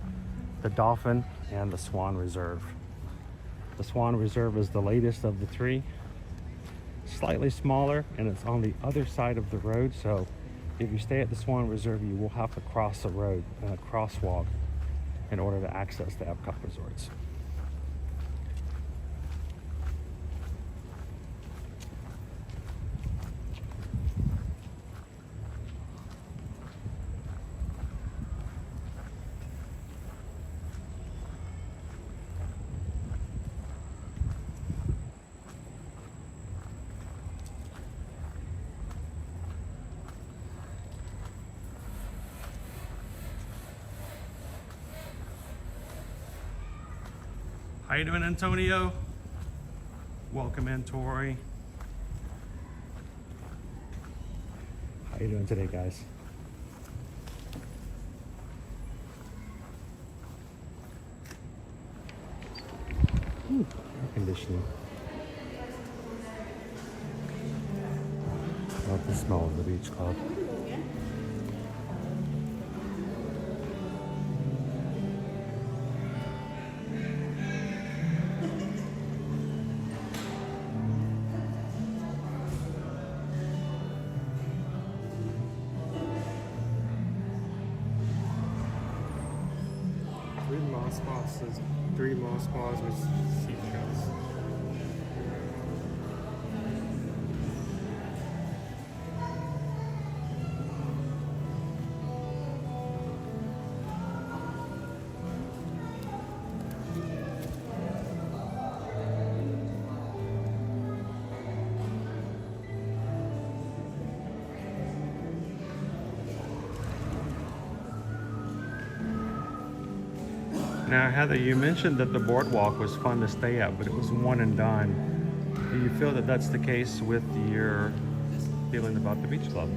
A: the Dolphin, and the Swan Reserve. The Swan Reserve is the latest of the 3. Slightly smaller, and it's on the other side of the road, so if you stay at the Swan Reserve, you will have to cross the road in a crosswalk in order to access the Epcot resorts. How you doing, Antonio? Welcome in, Tori. How you doing today, guys? Air conditioning. Love the smell of the beach club.
I: There's 3 more spas with seashells.
A: Now, Heather, you mentioned that the boardwalk was fun to stay at, but it was one and done. Do you feel that that's the case with your feeling about the beach club?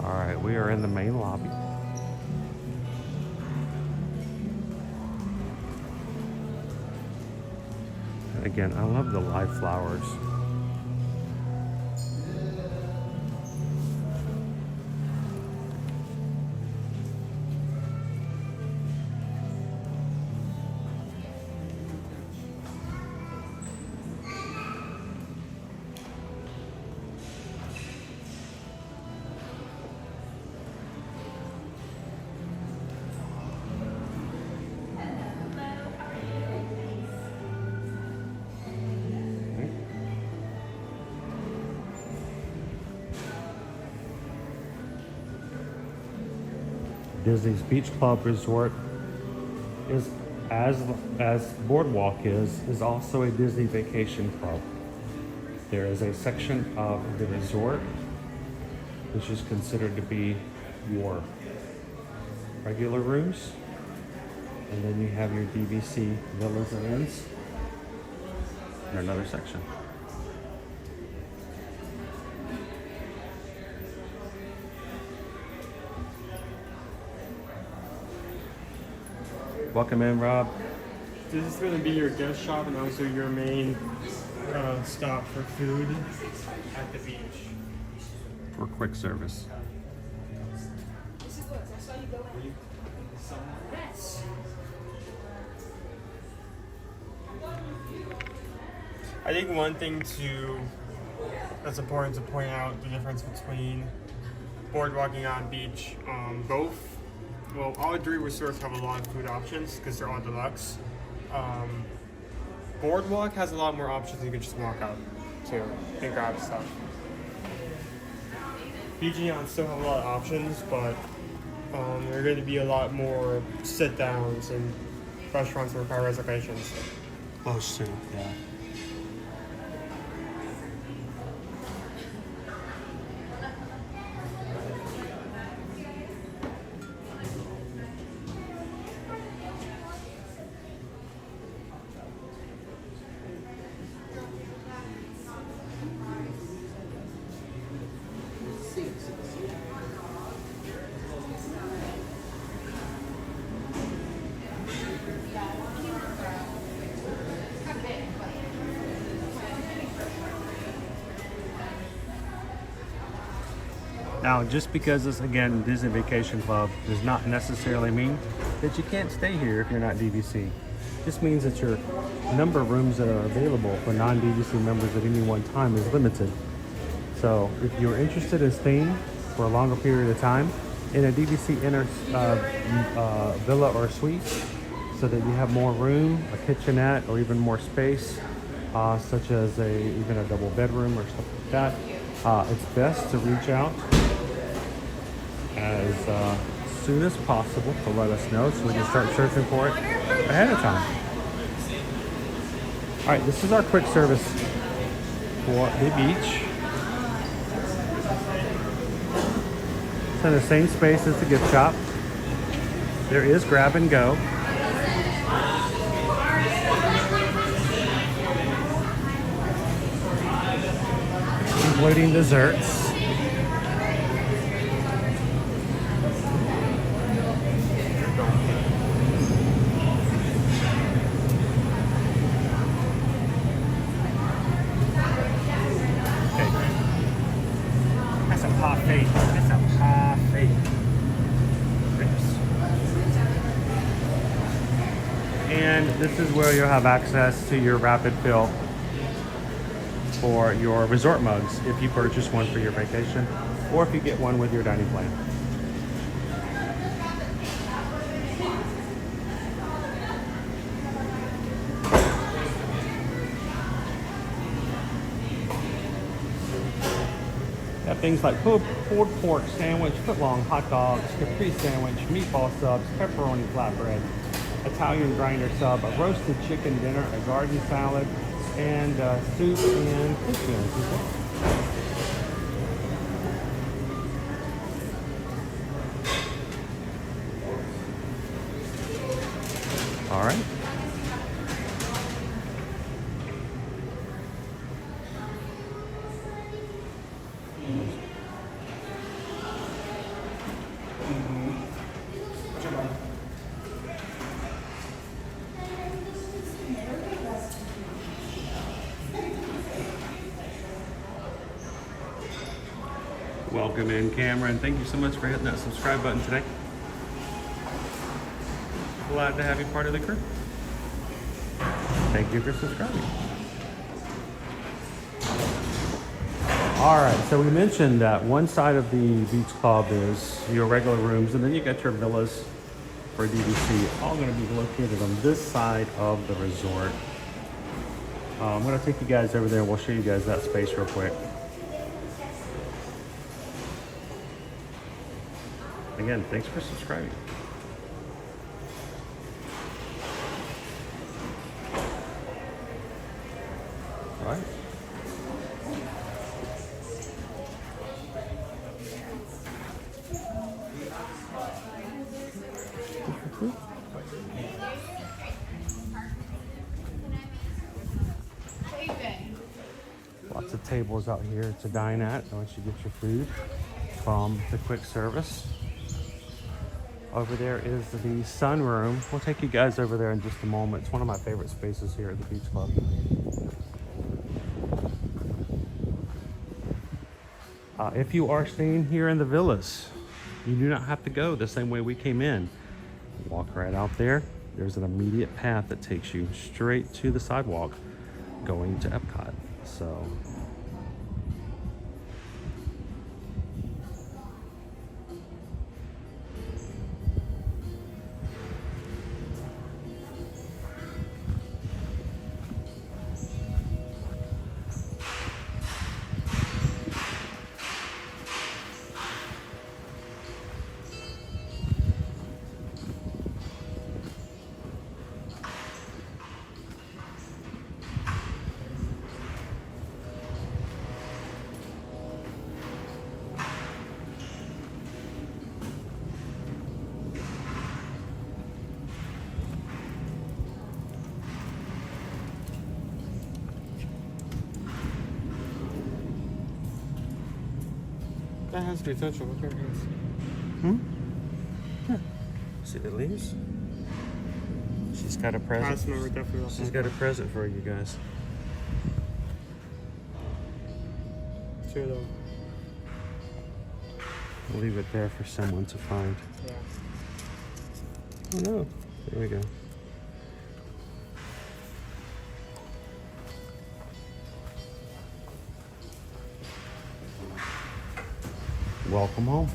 A: All right, we are in the main lobby. Again, I love the live flowers. Disney's Beach Club Resort is, as Boardwalk is also a Disney Vacation Club. There is a section of the resort which is considered to be your regular rooms, and then you have your DVC villas and inns in another section. Welcome in, Rob.
I: This is going to be your guest shop and also your main stop for food at the beach.
A: For quick service.
I: I think one thing that's important to point out the difference between boardwalking on beach. All three resorts have a lot of food options because they're all deluxe. Boardwalk has a lot more options. You can just walk out to and grab stuff. Beach and Yacht still have a lot of options, but there are going to be a lot more sit downs and restaurants that require reservations.
A: Close to, yeah. Now, just because it's, again, Disney Vacation Club does not necessarily mean that you can't stay here if you're not DVC. This means that your number of rooms that are available for non-DVC members at any one time is limited. So if you're interested in staying for a longer period of time in a DVC villa or suite, so that you have more room, a kitchenette, or even more space, such as even a double bedroom or stuff like that, it's best to reach out as soon as possible to let us know so we can start searching for it ahead of time. All right, this is our quick service for the beach. It's in the same space as the gift shop. There is grab and go. Including desserts. That's a parfait. That's a parfait. And this is where you'll have access to your rapid fill for your resort mugs if you purchase one for your vacation or if you get one with your dining plan. Got things like pulled pork sandwich, footlong hot dogs, capri sandwich, meatball subs, pepperoni flatbread, Italian grinder sub, a roasted chicken dinner, a garden salad, and soup and fish cans as well. All right. Welcome in, Cameron. Thank you so much for hitting that subscribe button today. Glad to have you part of the crew. Thank you for subscribing. All right, so we mentioned that one side of the beach club is your regular rooms, and then you got your villas for DVC, all going to be located on this side of the resort. I'm going to take you guys over there and we'll show you guys that space real quick. Again, thanks for subscribing. All right. Lots of tables out here to dine at once you get your food from the quick service. Over there is the sunroom. We'll take you guys over there in just a moment. It's one of my favorite spaces here at the beach club. If you are staying here in the villas, you do not have to go the same way we came in. Walk right out there. There's an immediate path that takes you straight to the sidewalk going to Epcot. So
I: That has potential. Look at this.
A: yeah. See the leaves? She's got a present.
I: Cast member definitely.
A: She's got a present for you guys.
I: Two of them.
A: We'll leave it there for someone to find.
I: Yeah.
A: Oh no. There we go. Welcome home.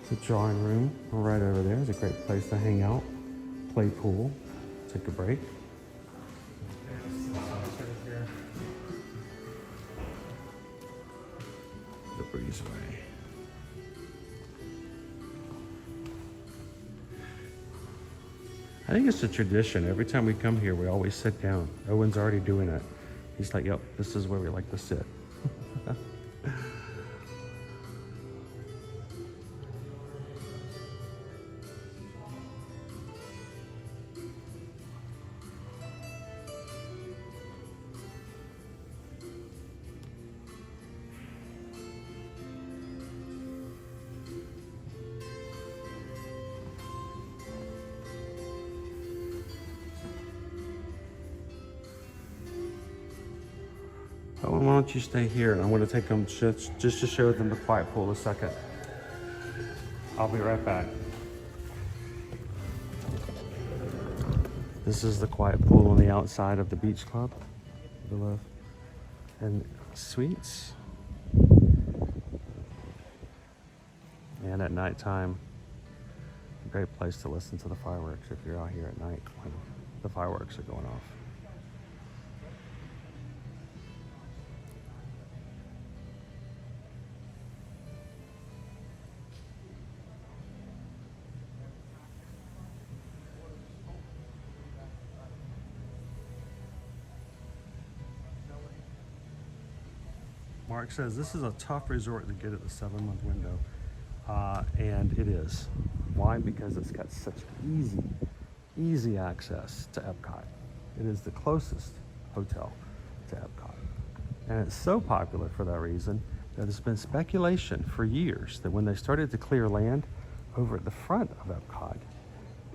A: The drawing room right over there is a great place to hang out, play pool, take a break. The breezeway. I think it's a tradition. Every time we come here, we always sit down. Owen's already doing it. He's like, yep, this is where we like to sit. Oh, why don't you stay here? And I'm going to take them just to show them the quiet pool a second. I'll be right back. This is the quiet pool on the outside of the beach club. Below. And suites. And at nighttime, a great place to listen to the fireworks if you're out here at night when the fireworks are going off. Mark says this is a tough resort to get at the 7-month window. And it is. Why? Because it's got such easy access to Epcot. It is the closest hotel to Epcot. And it's so popular for that reason that there's been speculation for years that when they started to clear land over at the front of Epcot,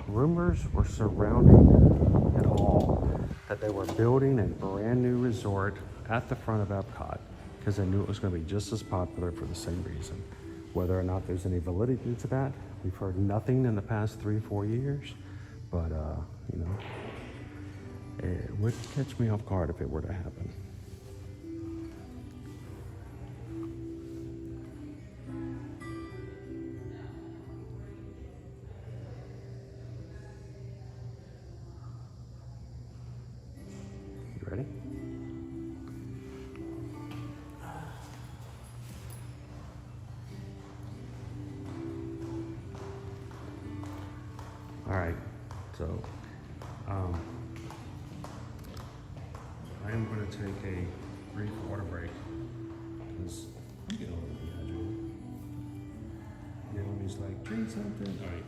A: rumors were surrounding it all that they were building a brand new resort at the front of Epcot because they knew it was going to be just as popular for the same reason. Whether or not there's any validity to that, we've heard nothing in the past 3-4 years, but you know, it would catch me off guard if it were to happen. You ready? All right, so I am going to take a brief water break because I'm getting a little dehydrated. Naomi's like, drink something. All right,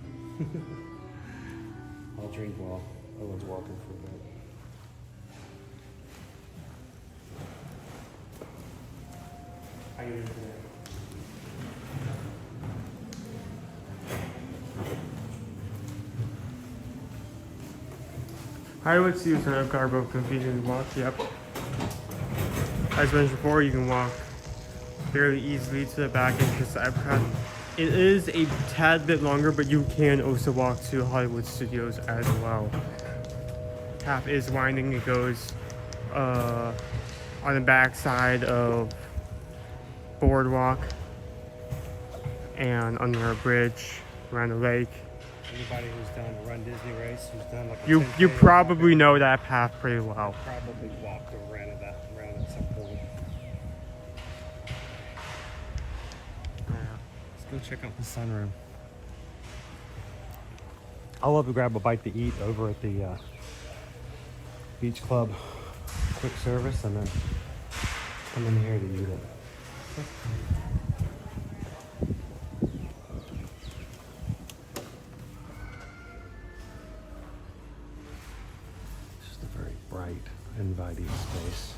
A: I'll drink while Owen's walking for a bit. How you doing today?
I: Highlights to use on Epcot both convenient walk. Yep. As mentioned before, you can walk fairly easily to the back entrance to Epcot. It is a tad bit longer, but you can also walk to Hollywood Studios as well. Path is winding. It goes on the back side of Boardwalk and under a bridge around the lake.
A: Anybody who's done a Run Disney race, who's done like a
I: You
A: 10K
I: probably know that path pretty well.
A: probably walked around at some point. Let's go check out the sunroom. I love to grab a bite to eat over at the Beach Club quick service and then come in here to eat it. Just a very bright, inviting space.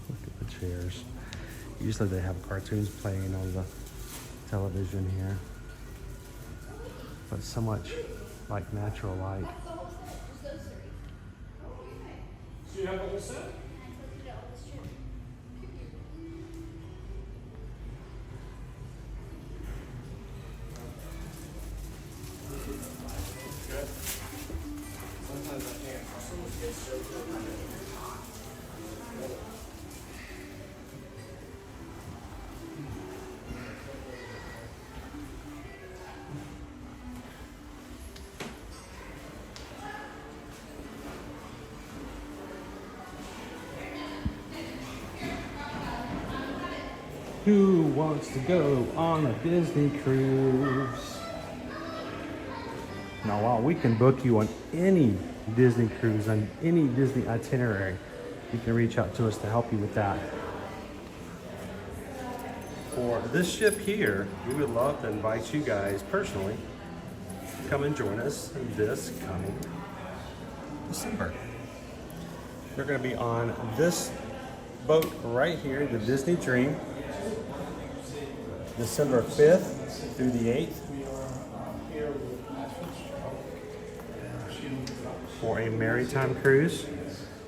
A: Look at the chairs. Usually they have cartoons playing on the television here, but so much like natural light.
H: So you have the whole set? Sometimes I can't. Customers get so good.
A: Who wants to go on a Disney cruise? Now, while we can book you on any Disney cruise, on any Disney itinerary, you can reach out to us to help you with that. For this ship here, we would love to invite you guys personally to come and join us this coming December. We're going to be on this boat right here, the Disney Dream, December 5th through the 8th for a maritime cruise.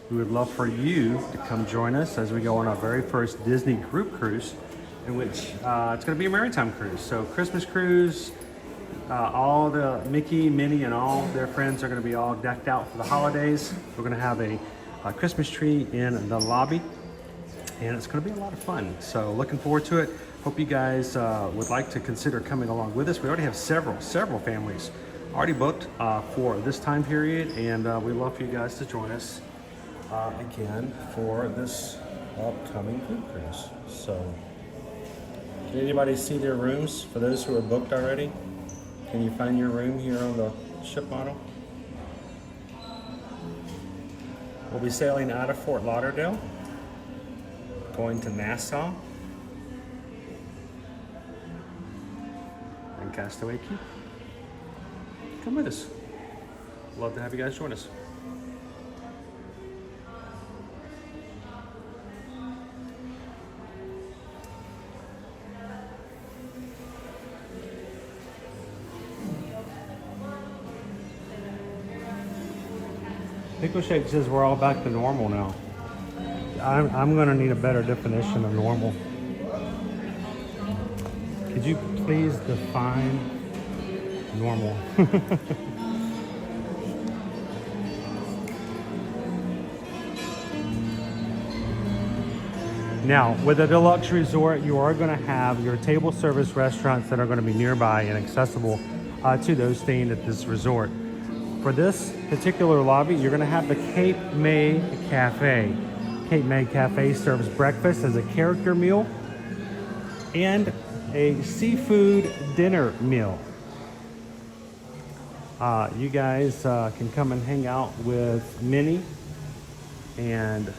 A: We would love for you to come join us as we go on our very first Disney group cruise, in which it's going to be a maritime cruise. So Christmas cruise, all the Mickey, Minnie, and all their friends are going to be all decked out for the holidays. We're going to have a Christmas tree in the lobby, and it's going to be a lot of fun. So looking forward to it. Hope you guys would like to consider coming along with us. We already have several families already booked for this time period, and we'd love for you guys to join us again for this upcoming group cruise. So, can anybody see their rooms for those who are booked already? Can you find your room here on the ship model? We'll be sailing out of Fort Lauderdale, going to Nassau and Castaway Cay. Come with us. Love to have you guys join us. Pickle Shake says we're all back to normal now. I'm gonna need a better definition of normal. Could you please define normal? Now, with a deluxe resort, you are gonna have your table service restaurants that are gonna be nearby and accessible to those staying at this resort. For this particular lobby, you're gonna have the Cape May Cafe. Cape May Cafe serves breakfast as a character meal and a seafood dinner meal. You guys can come and hang out with Minnie and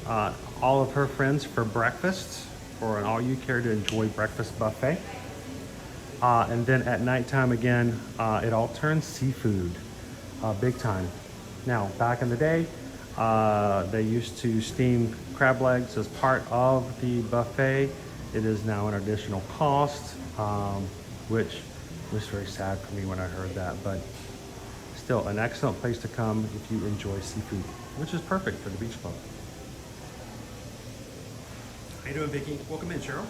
A: all of her friends for breakfast, for an all-you-care-to-enjoy breakfast buffet. And then at nighttime again, it all turns seafood, big time. Now, back in the day, they used to steam crab legs as part of the buffet. It is now an additional cost, which was very sad for me when I heard that, but still an excellent place to come if you enjoy seafood, which is perfect for the beach club. How you doing, Vicky? Welcome in, Cheryl.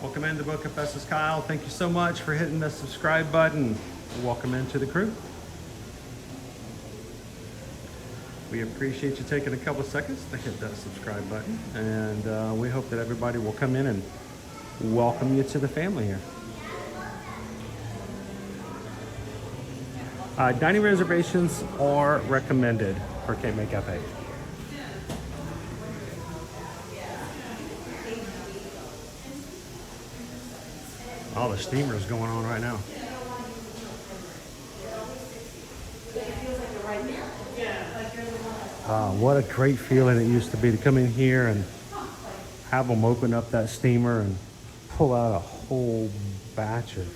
A: Welcome into Book Confesses, Kyle. Thank you so much for hitting the subscribe button. Welcome into the crew. We appreciate you taking a couple of seconds to hit that subscribe button, and we hope that everybody will come in and welcome you to the family here. Dining reservations are recommended for Cape May Cafe. Oh, the steamer's going on right now. What a great feeling it used to be to come in here and have them open up that steamer and pull out a whole batch of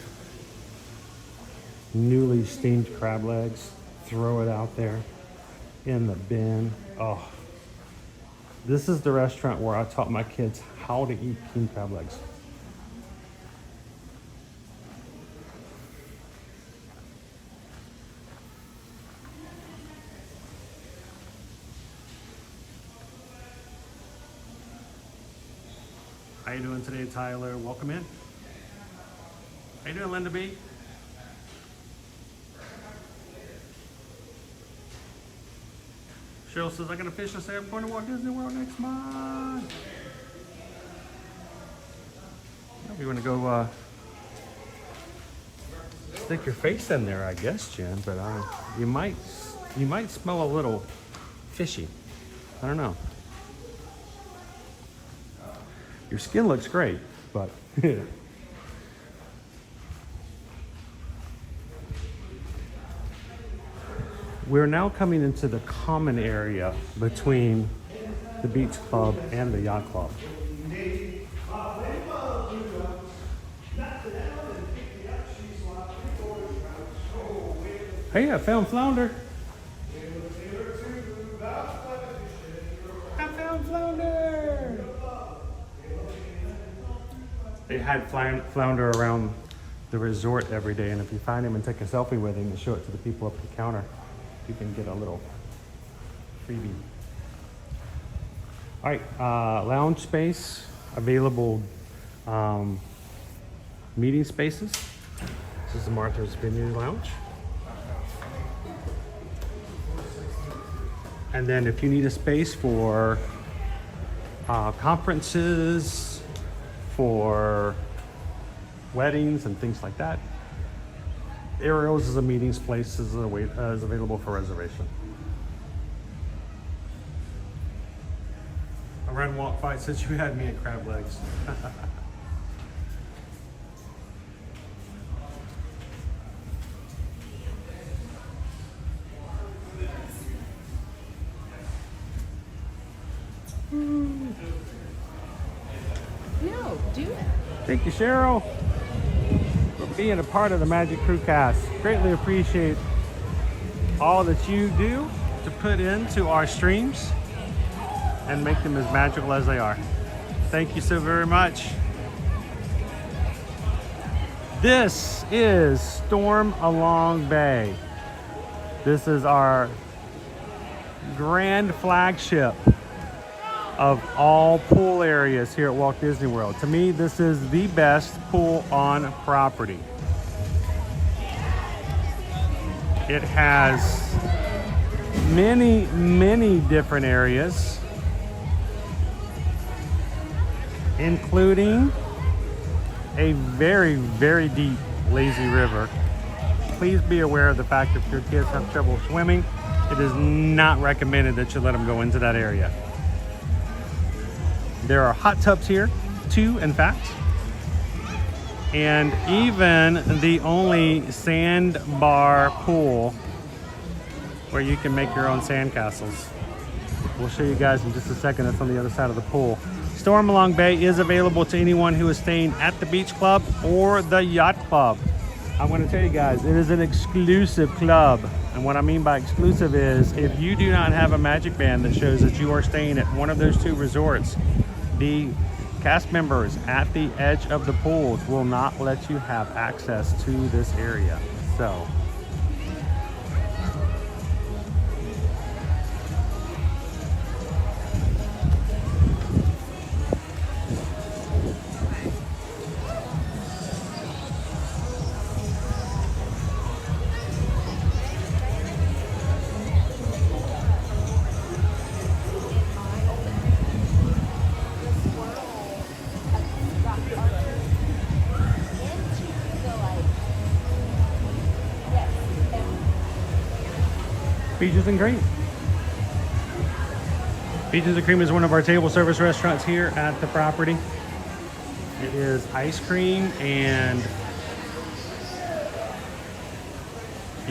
A: newly steamed crab legs, throw it out there in the bin. Oh, this is the restaurant where I taught my kids how to eat king crab legs. How you doing today, Tyler? Welcome in. How you doing, Linda B? Cheryl says, I got a fish and say I'm going to Walt Disney World next month. You want to go stick your face in there, I guess, Jen, but you might smell a little fishy. I don't know. Your skin looks great, but we're now coming into the common area between the beach club and the yacht club. Hey, I found flounder. I found flounder. They had flounder around the resort every day, and if you find him and take a selfie with him and show it to the people up at the counter, you can get a little freebie. All right, lounge space, available meeting spaces. This is the Martha's Vineyard Lounge. And then if you need a space for conferences, for weddings and things like that, Ariel's is a meetings place, is available for reservation. A run walk fight since you had me at crab legs.
C: No, do it.
A: Thank you, Cheryl, for being a part of the Magic Crew cast. Greatly appreciate all that you do to put into our streams and make them as magical as they are. Thank you so very much. This is Stormalong Bay. This is our grand flagship of all pool areas here at Walt Disney World. To me, this is the best pool on property. It has many different areas, including a very deep lazy river. Please be aware of the fact if your kids have trouble swimming, it is not recommended that you let them go into that area. There are hot tubs here, 2 in fact, and even the only sandbar pool where you can make your own sandcastles. We'll show you guys in just a second. That's on the other side of the pool. Stormalong Bay is available to anyone who is staying at the Beach Club or the Yacht Club. I'm going to tell you guys, it is an exclusive club. And what I mean by exclusive is if you do not have a magic band that shows that you are staying at one of those 2 resorts, the cast members at the edge of the pools will not let you have access to this area. So Peaches and Cream. Peaches and Cream is one of our table service restaurants here at the property. It is ice cream, and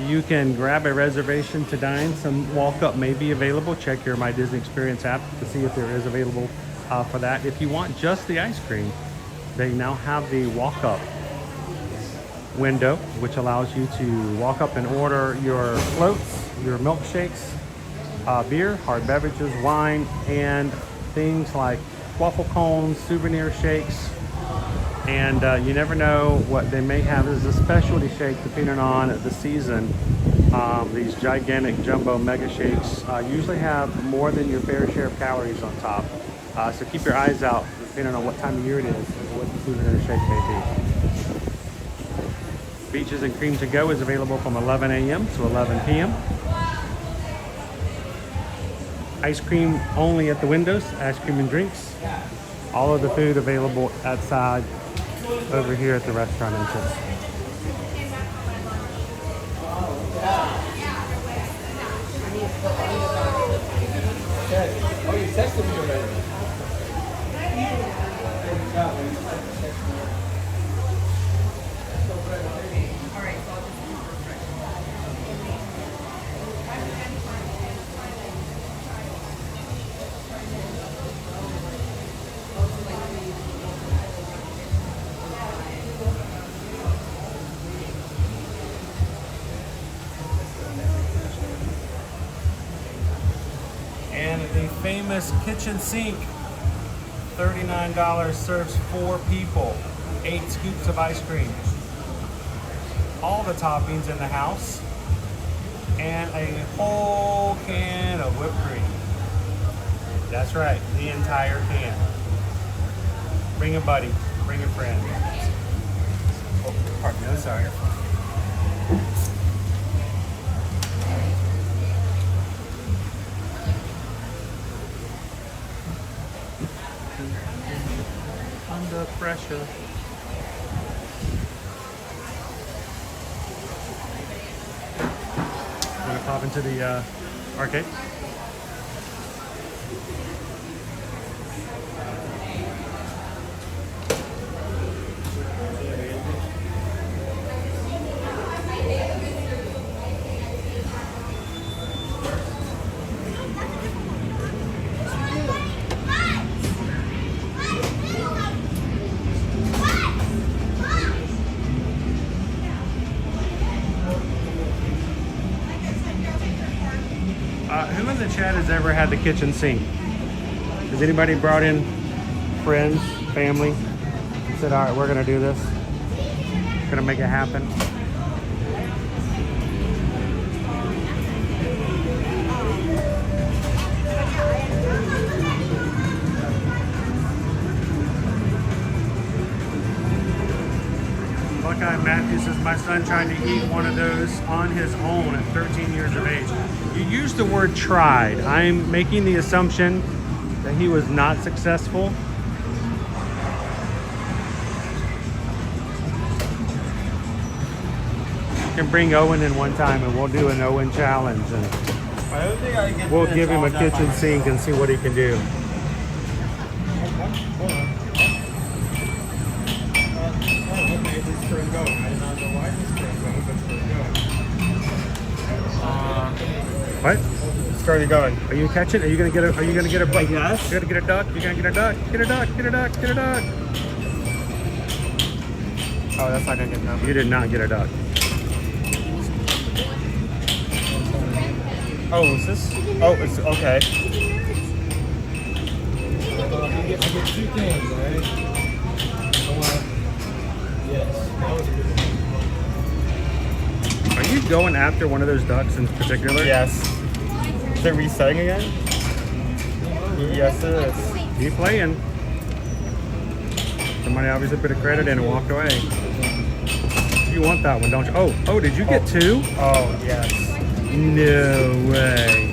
A: you can grab a reservation to dine. Some walk-up may be available. Check your My Disney Experience app to see if there is available for that. If you want just the ice cream, they now have the walk-up window, which allows you to walk up and order your floats, your milkshakes, beer, hard beverages, wine, and things like waffle cones, souvenir shakes, and you never know what they may have as a specialty shake depending on the season. These gigantic jumbo mega shakes usually have more than your fair share of calories on top, so keep your eyes out depending on what time of year it is and what the souvenir shake may be. Peaches and Cream to Go is available from 11 a.m. to 11 p.m. Ice cream only at the windows, ice cream and drinks. All of the food available outside over here at the restaurant entrance.
H: Oh, you texted me already.
A: And the famous kitchen sink, $39, serves 4 people, 8 scoops of ice cream, all the toppings in the house, and a whole can of whipped cream. That's right, the entire can. Bring a buddy, bring a friend. Oh, pardon me, I'm sorry. Under pressure. Want to pop into the arcade? dad has ever had the kitchen sink? Has anybody brought in friends, family, and said, all right, we're gonna do this? Gonna make it happen? Buckeye Matthew says, my son tried to eat one of those on his own at 13 years of age. You used the word tried. I'm making the assumption that he was not successful. You can bring Owen in one time and we'll do an Owen challenge. And
I: I don't think I can
A: we'll give him a kitchen sink and see what he can do.
I: Hold on. Okay, this is for going. I don't know why this is going, but it's for going.
A: What?
I: It's already going.
A: Are you catching? Are you gonna get a? Are you gonna get a?
I: Yes.
A: You gotta get a duck. You gotta get a duck. Get a duck. Get a duck. Get a duck.
I: Oh, that's not gonna get done.
A: You did not get a duck.
I: Oh, is this? Oh, it's okay.
H: I get two things, right? Yes, that was a good one.
A: Are you going after one of those ducks in particular?
I: Yes. Is it resetting again? Yes, it is.
A: You playing? Somebody obviously put a credit in and walked away. You want that one, don't you? Oh, did you get two?
I: Oh, yes.
A: No way.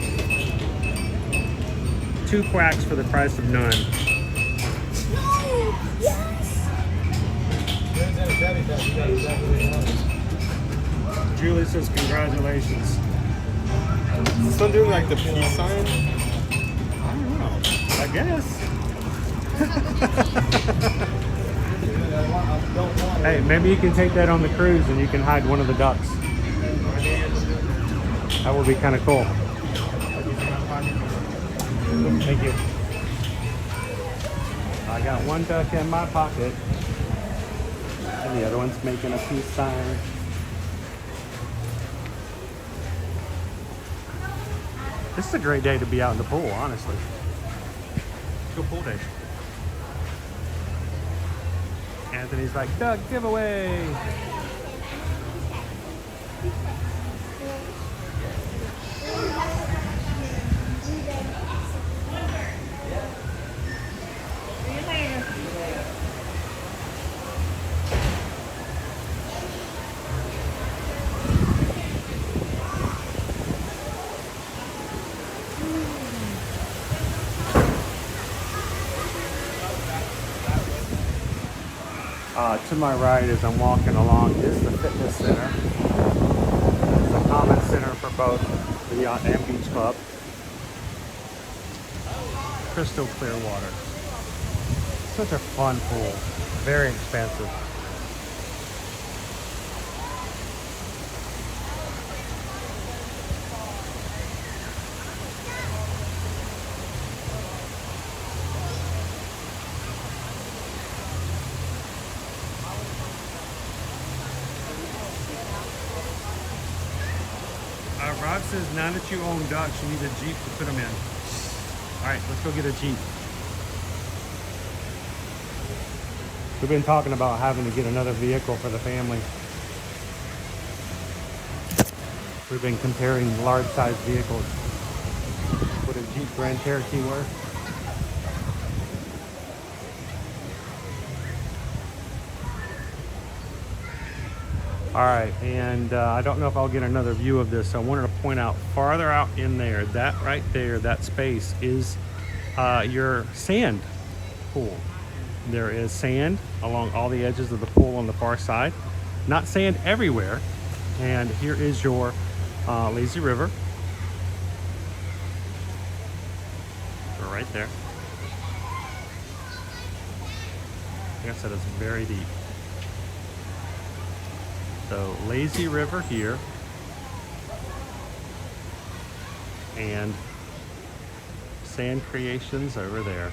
A: 2 quacks for the price of none. Julie says congratulations.
I: Is this one doing like the peace sign?
A: I don't know. I guess. Hey, maybe you can take that on the cruise and you can hide one of the ducks. That would be kind of cool. Thank you. I got one duck in my pocket. And the other one's making a peace sign. This is a great day to be out in the pool, honestly. Good pool day. Anthony's like, duck giveaway. To my right as I'm walking along is the fitness center. It's a common center for both the Yacht and Beach Club. Crystal clear water. Such a fun pool. Very expensive. Rod says now that you own ducks, you need a Jeep to put them in. All right, let's go get a Jeep. We've been talking about having to get another vehicle for the family. We've been comparing large-sized vehicles. Would a Jeep Grand Cherokee work? All right, and I don't know if I'll get another view of this, so I wanted to point out farther out in there, that right there, that space is your sand pool. There is sand along all the edges of the pool on the far side. Not sand everywhere. And here is your lazy river. Right there. Like I said, it's very deep. So lazy river here, and sand creations over there.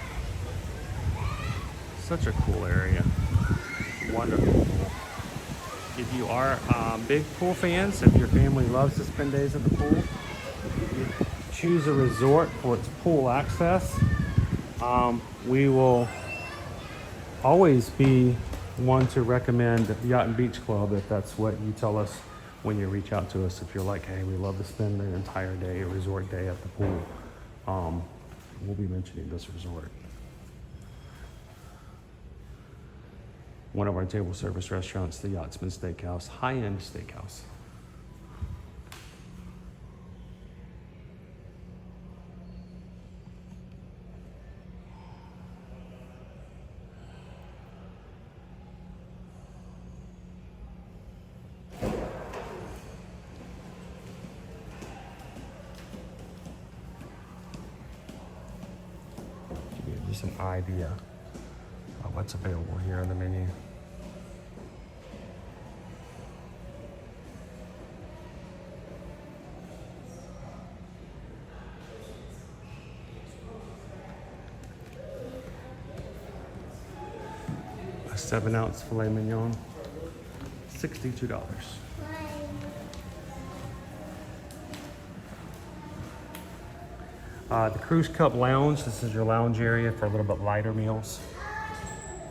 A: Such a cool area. Wonderful pool. If you are big pool fans, if your family loves to spend days at the pool, you choose a resort for its pool access, we will always be one to recommend Yacht and Beach Club if that's what you tell us when you reach out to us. If you're like, hey, we love to spend an entire day, a resort day at the pool, we'll be mentioning this resort. One of our table service restaurants, the Yachtsman Steakhouse, high-end steakhouse. Just an idea of what's available here on the menu. A 7-ounce filet mignon, $62. The Cruise Cup Lounge, this is your lounge area for a little bit lighter meals.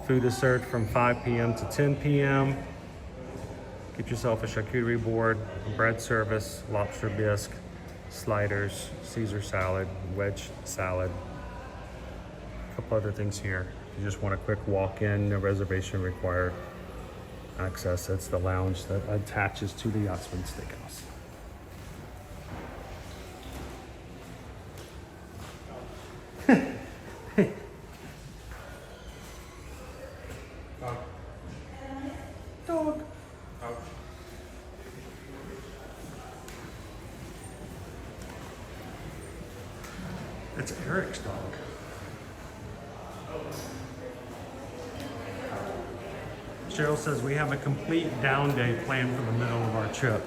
A: Food is served from 5 p.m. to 10 p.m. Get yourself a charcuterie board, bread service, lobster bisque, sliders, Caesar salad, wedge salad. A couple other things here. If you just want a quick walk-in, no reservation required. Access, it's the lounge that attaches to the Yachtsman Steakhouse. Dog. That's Eric's dog. Cheryl says we have a complete down day planned for the middle of our trip.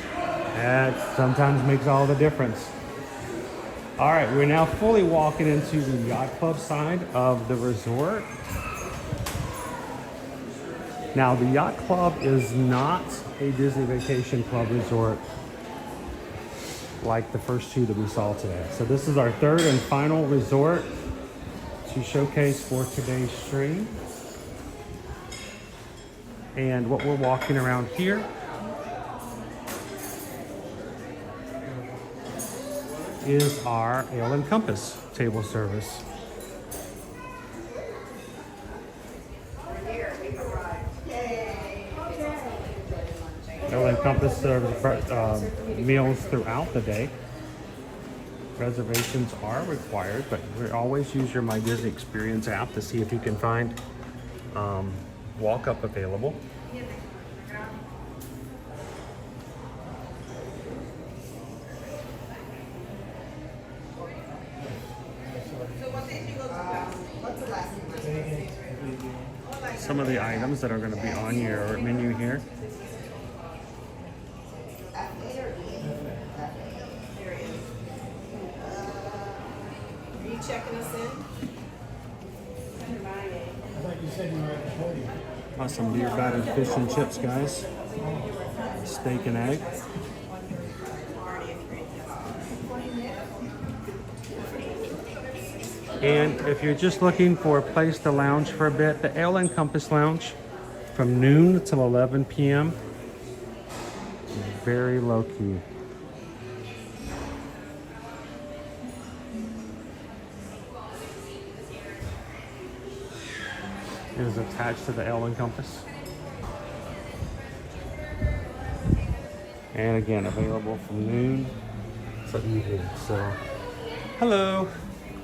A: That sometimes makes all the difference. All right, we're now fully walking into the Yacht Club side of the resort. Now, the Yacht Club is not a Disney Vacation Club resort like the first two that we saw today. So this is our third and final resort to showcase for today's stream. And what we're walking around here is our Ale and Compass table service. Ale and Compass serves meals throughout the day. Reservations are required, but we always use your My Disney Experience app to see if you can find walk-up available. Some of the items that are going to be on your menu here.
C: Are you checking us in?
A: Awesome beer battered fish and chips, guys. Steak and egg. And if you're just looking for a place to lounge for a bit, the Ale and Compass Lounge from noon till 11 p.m. Very low key. It is attached to the Ale and Compass. And again, available from noon to evening. So, hello.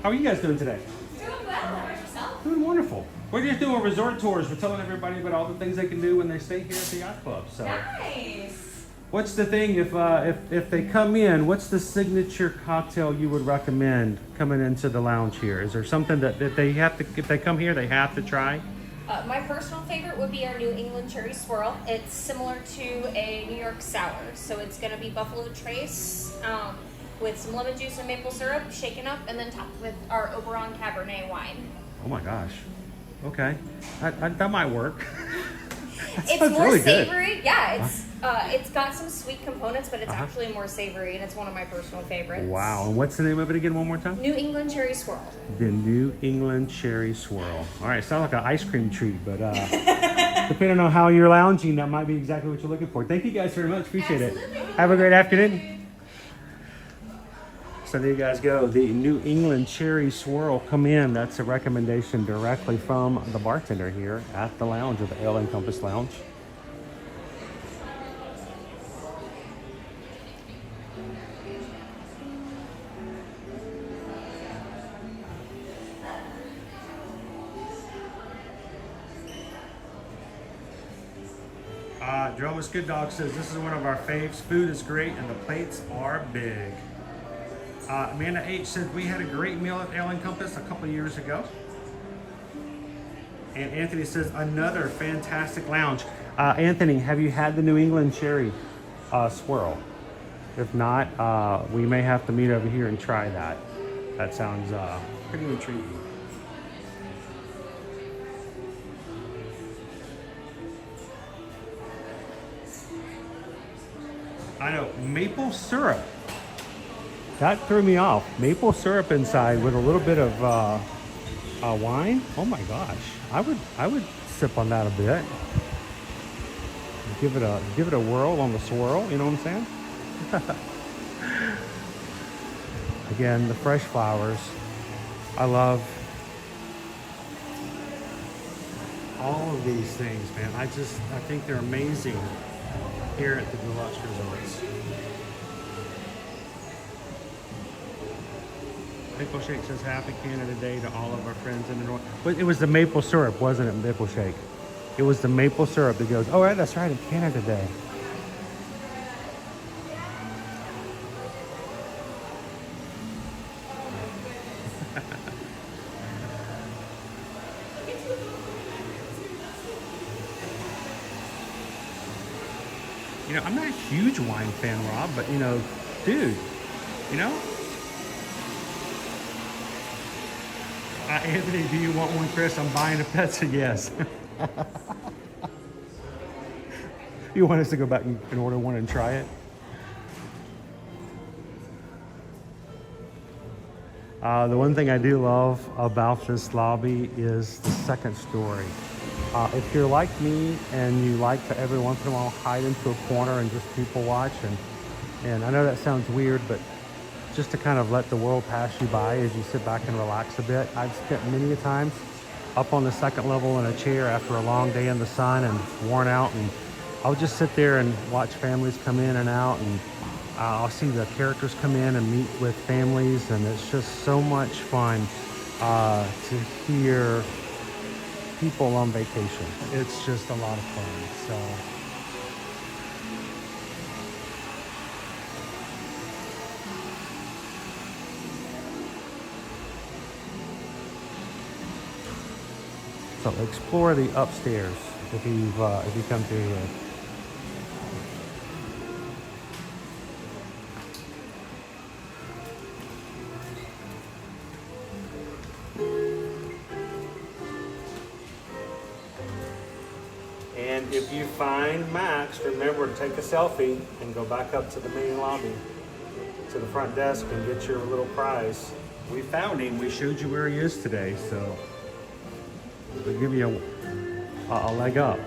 A: How are you guys doing today?
C: Doing well. How about yourself?
A: Doing wonderful. We're just doing resort tours. We're telling everybody about all the things they can do when they stay here at the Yacht Club. So,
C: Nice.
A: what's the thing if they come in? What's the signature cocktail you would recommend coming into the lounge here? Is there something that they have to, if they come here, they have to try?
E: My personal favorite would be our New England Cherry Swirl. It's similar to a New York Sour, so it's going to be Buffalo Trace with some lemon juice and maple syrup, shaken up, and then topped with our Oberon Cabernet wine.
A: Oh my gosh. Okay, that might work.
E: It's
A: sounds
E: more
A: really good.
E: savory. Yeah, it's got some sweet components, but it's actually more savory, and it's one of my personal favorites.
A: Wow. And what's the name of it again one more time?
E: New England Cherry Swirl.
A: The New England Cherry Swirl. All right, sounds like an ice cream treat, but depending on how you're lounging, that might be exactly what you're looking for. Thank you guys very much. Appreciate it. Have a great afternoon. So there you guys go. The New England Cherry Swirl. Come in. That's a recommendation directly from the bartender here at the lounge, or the Ale and Compass Lounge. Droma's Good Dog says this is one of our faves. Food is great and the plates are big. Amanda H said we had a great meal at Ale and Compass a couple of years ago. And Anthony says another fantastic lounge. Anthony, have you had the New England Cherry Swirl? If not, we may have to meet over here and try that. That sounds pretty intriguing. I know, maple syrup. That threw me off. Maple syrup inside with a little bit of wine. Oh my gosh, I would sip on that a bit. Give it a whirl on the swirl. You know what I'm saying? Again, the fresh flowers. I love all of these things, man. I think they're amazing here at the Deluxe Resorts. Maple Shake says happy Canada Day to all of our friends in the north. But it was the maple syrup, wasn't it, Maple Shake? It was the maple syrup that goes, oh, right, that's right, it's Canada Day. You know, I'm not a huge wine fan, Rob, but you know, dude, you know? Anthony, do you want one, Chris? I'm buying a Pepsi, yes. You want us to go back and order one and try it? The one thing I do love about this lobby is the second story. If you're like me and you like to every once in a while hide into a corner and just people watch, and I know that sounds weird, but just to kind of let the world pass you by as you sit back and relax a bit. I've spent many a times up on the second level in a chair after a long day in the sun and worn out, and I'll just sit there and watch families come in and out, and I'll see the characters come in and meet with families, and it's just so much fun to hear people on vacation. It's just a lot of fun. So. So explore the upstairs if you come through here. And if you find Max, remember to take a selfie and go back up to the main lobby, to the front desk, and get your little prize. We found him. We showed you where he is today, so. We'll give you a leg up.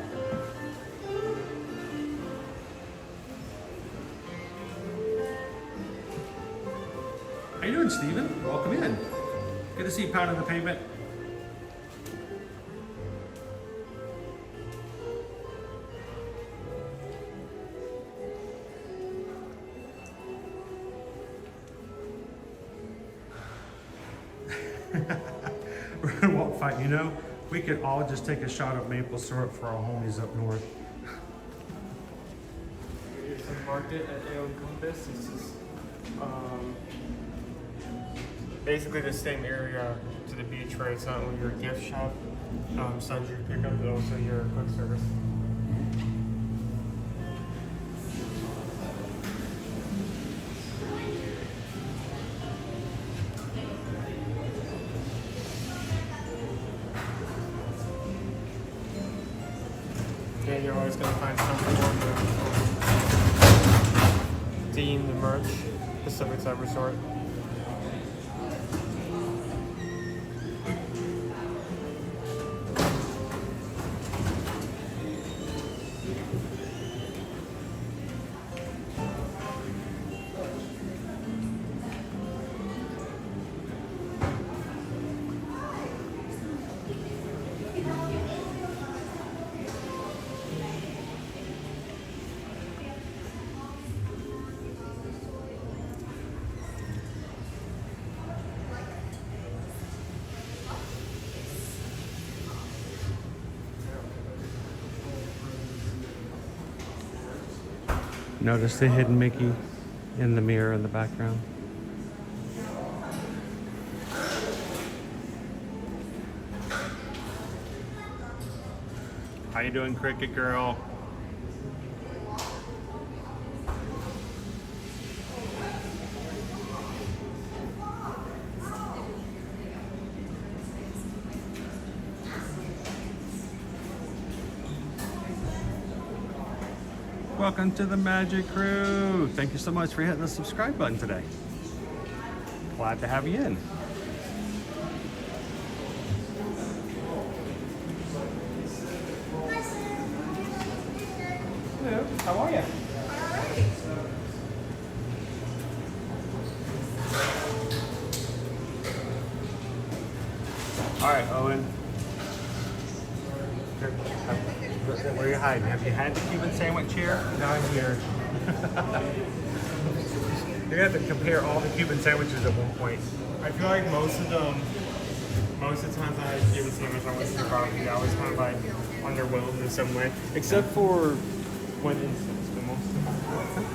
A: How you doing, Steven? Welcome in. Good to see you pounding the pavement. We're gonna walk fight, you know? We could all just take a shot of maple syrup for our homies up north.
I: Here's the market at Ale and Compass. This is basically the same area to the beach, where it's not only your gift shop, sundry pickup, but also your quick service. And you're always going to find something more themed merch, Pacific Side Resort.
A: Notice the hidden Mickey in the mirror in the background. How you doing, Cricket Girl? Welcome to the Magic Crew. Thank you so much for hitting the subscribe button today. Glad to have you in. Hello, how are you? All right, Owen. Where are you hiding? Have you had the Cuban sandwich here? Not here. You're gonna have to compare all the Cuban sandwiches at one point.
I: I feel like most of the times I had a Cuban sandwich, I went to the barbecue. I was kind of like underwhelmed in some way, except for one instance. But most of the time.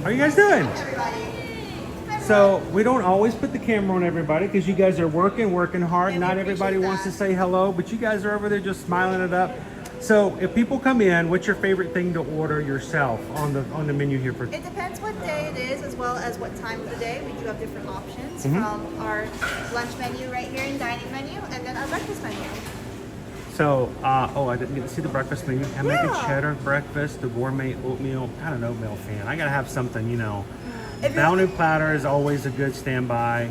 A: How are you guys doing? So we don't always put the camera on everybody because you guys are working hard. Not everybody wants to say hello, but you guys are over there just smiling it up. So if people come in, what's your favorite thing to order yourself on the menu here for?
C: It depends what day it is, as well as what time of the day. We do have different options
A: Mm-hmm.
C: from our lunch menu right here and dining menu, and then our breakfast menu.
A: So, I didn't get to see the breakfast menu. Hamburger
C: Yeah.
A: cheddar breakfast, the gourmet oatmeal. Not an oatmeal fan. I gotta have something, you know.
C: If you're-
A: Bounty platter is always a good standby.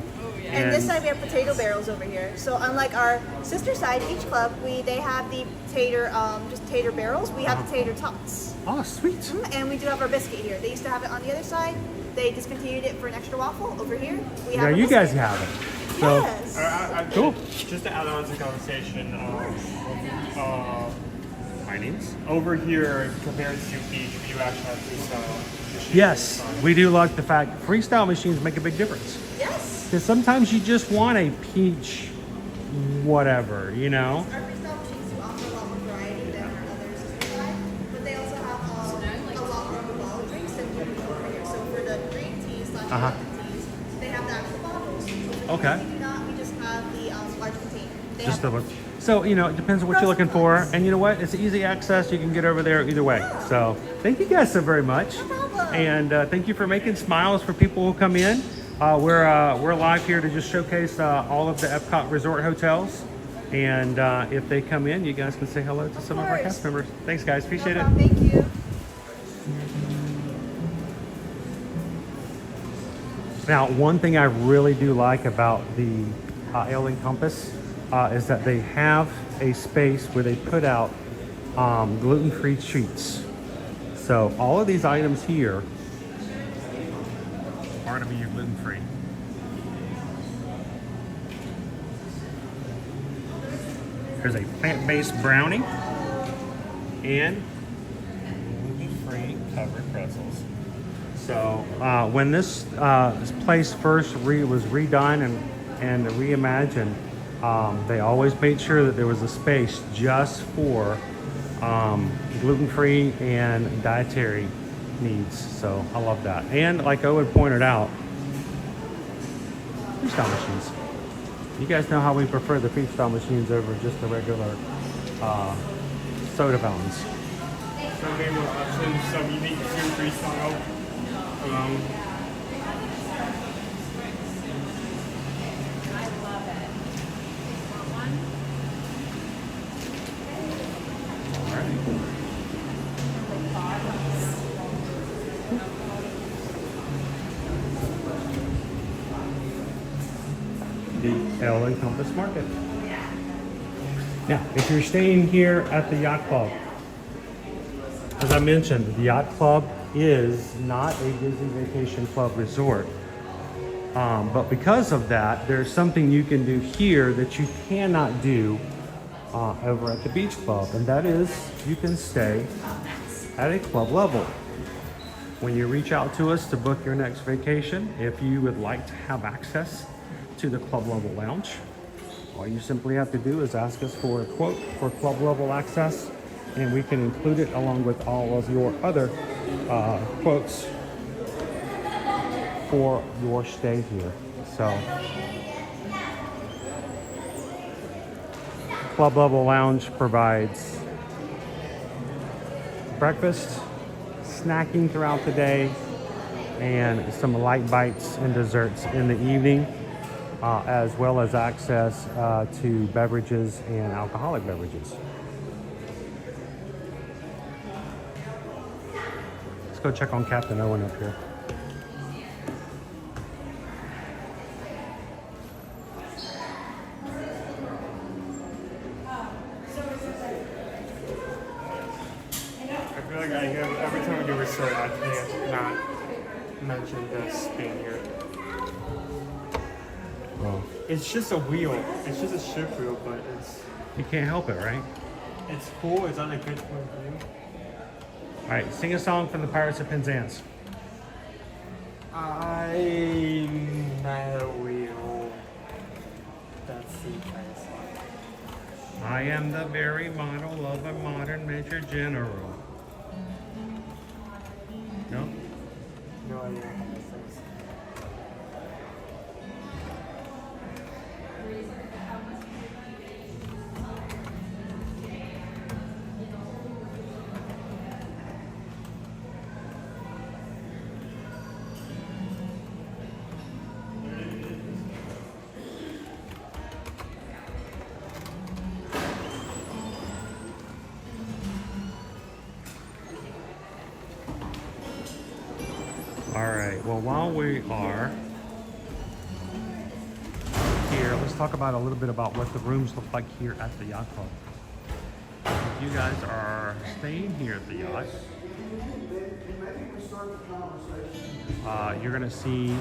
C: And this side we have potato barrels over here. So unlike our sister side, Beach Club, they have the tater, just tater barrels. We have the tater tots.
A: Oh, sweet.
C: And we do have our biscuit here. They used to have it on the other side. They discontinued it for an extra waffle. Over here, we have
A: Yeah,
C: our
A: you guys
C: biscuit.
A: have it. So,
C: Yes.
A: Cool.
I: Just to add on to the conversation,
A: Chinese?
I: over here compared to beach, we do actually have freestyle machines.
A: Yes, we do like the fact freestyle machines make a big difference.
C: Yes.
A: Because sometimes you just want a peach, whatever, you know?
C: Our freestyle machines do offer a lot more variety than our other sister side, but they also have a lot more bottle drinks than we do over here. So for the green teas / lemon teas, they have the actual bottles. So for
A: Okay.
C: we do not. We just have the large container. They
A: Just
C: have
A: the So, you know, it depends on what you're looking for. And you know what? It's easy access. You can get over there either way. So, thank you guys so very much.
C: No problem.
A: And thank you for making smiles for people who come in. We're live here to just showcase all of the Epcot resort hotels. And if they come in, you guys can say hello to some of our cast members. Thanks, guys. Appreciate it.
C: Thank you.
A: Now, one thing I really do like about the Ale and Compass is that they have a space where they put out gluten-free treats. So all of these items here are to be gluten-free. There's a plant-based brownie and gluten-free covered pretzels. So when this place first was redone and reimagined, they always made sure that there was a space just for gluten-free and dietary needs. So I love that. And like Owen pointed out, freestyle machines. You guys know how we prefer the freestyle machines over just the regular soda fountains.
I: Some maybe more options, some unique to freestyle.
A: the L and Compass Market. Now, if you're staying here at the Yacht Club, as I mentioned, the Yacht Club is not a Disney Vacation Club resort. But because of that, there's something you can do here that you cannot do over at the Beach Club, and that is you can stay at a club level. When you reach out to us to book your next vacation, if you would like to have access to the club level lounge, all you simply have to do is ask us for a quote for club level access, and we can include it along with all of your other quotes for your stay here. So, Club Level Lounge provides breakfast, snacking throughout the day, and some light bites and desserts in the evening, as well as access to beverages and alcoholic beverages. Let's go check on Captain Owen up here.
I: I feel like every time we do resort, I can't not mention this being here.
A: Oh.
I: It's just a wheel. It's just a ship wheel, but
A: You can't help it, right?
I: it's cool. It's on a good point of view.
A: All right, sing a song from the Pirates of Penzance.
I: I'm not a wheel. That's the kind of song.
A: I am the very model of a modern Major General. No?
I: No idea how this is.
A: All right, well, while we are here, let's talk about a little bit about what the rooms look like here at the Yacht Club. If you guys are staying here at the yacht, you're gonna see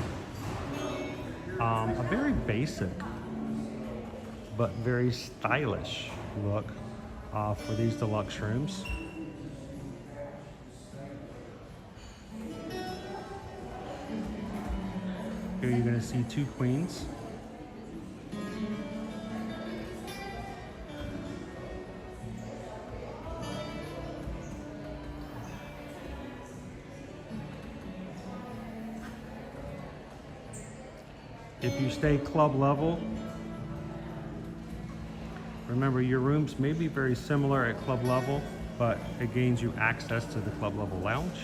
A: a very basic but very stylish look for these deluxe rooms. Here you're going to see two queens. If you stay club level, remember your rooms may be very similar at club level, but it gains you access to the club level lounge.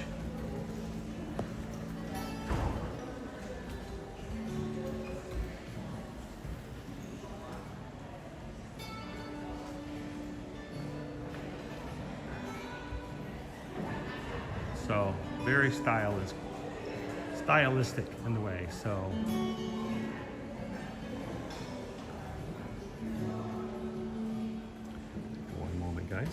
A: So very stylistic in the way. So one moment, guys.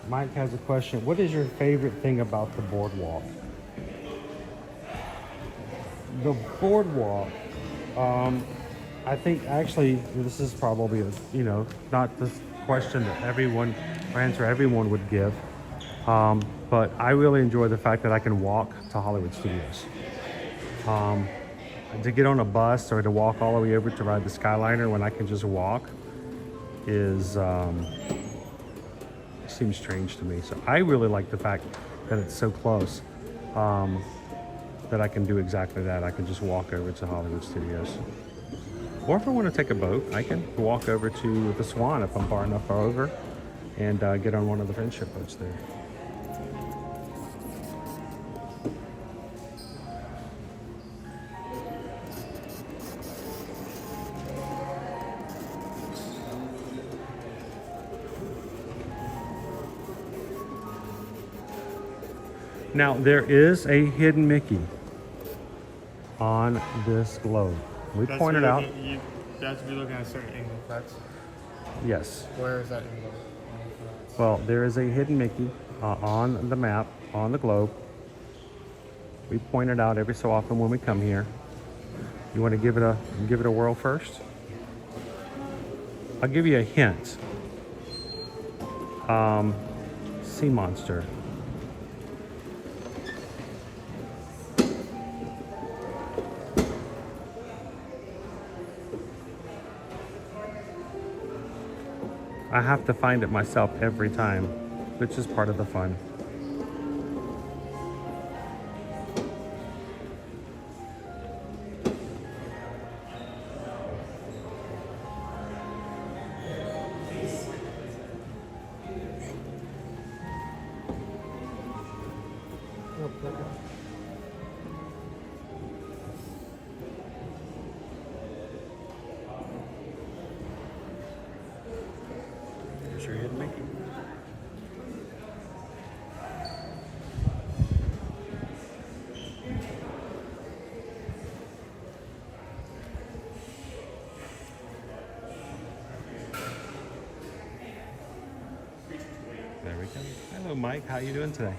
A: Mike has a question. What is your favorite thing about the boardwalk? The boardwalk, I think actually this is probably not the question that everyone or answer everyone would give, but I really enjoy the fact that I can walk to Hollywood Studios. To get on a bus or to walk all the way over to ride the Skyliner when I can just walk is seems strange to me. So I really like the fact that it's so close, that I can do exactly that. I can just walk over to Hollywood Studios. Or if I want to take a boat, I can walk over to the Swan if I'm far enough over and get on one of the friendship boats there. Now, there is a hidden Mickey on this globe. We pointed out.
I: You have to be looking at a certain angle, correct?
A: Yes.
I: Where is that angle?
A: Well, there is a hidden Mickey on the map, on the globe. We point it out every so often when we come here. You want to give it a whirl first? I'll give you a hint. Sea monster. I have to find it myself every time, which is part of the fun. There's your hidden Mickey. There we go. Hello, Mike. How you doing today?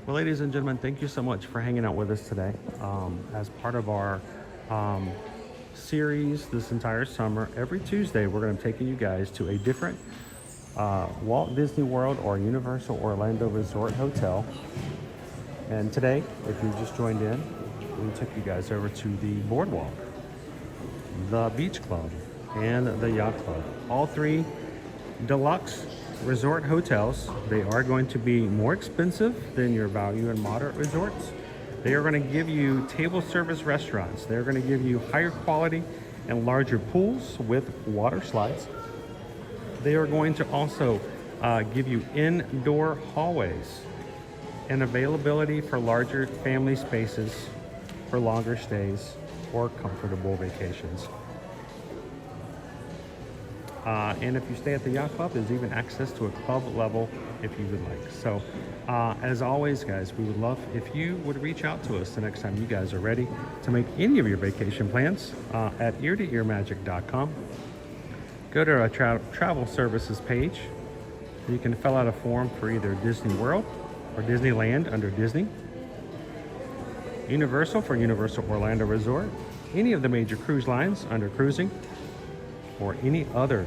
A: Well, ladies and gentlemen, thank you so much for hanging out with us today. As part of our series this entire summer, every Tuesday we're going to be taking you guys to a different Walt Disney World or Universal Orlando Resort hotel. And today, if you just joined in, we took you guys over to the Boardwalk, the Beach Club, and the Yacht Club. All three deluxe resort hotels. They are going to be more expensive than your value and moderate resorts. They are going to give you table service restaurants. They're going to give you higher quality and larger pools with water slides. They are going to also give you indoor hallways and availability for larger family spaces for longer stays or comfortable vacations. And if you stay at the Yacht Club, there's even access to a club level if you would like. So as always, guys, we would love if you would reach out to us the next time you guys are ready to make any of your vacation plans at eartoearmagic.com. Go to our travel services page. You can fill out a form for either Disney World or Disneyland under Disney, Universal for Universal Orlando Resort, any of the major cruise lines under cruising, or any other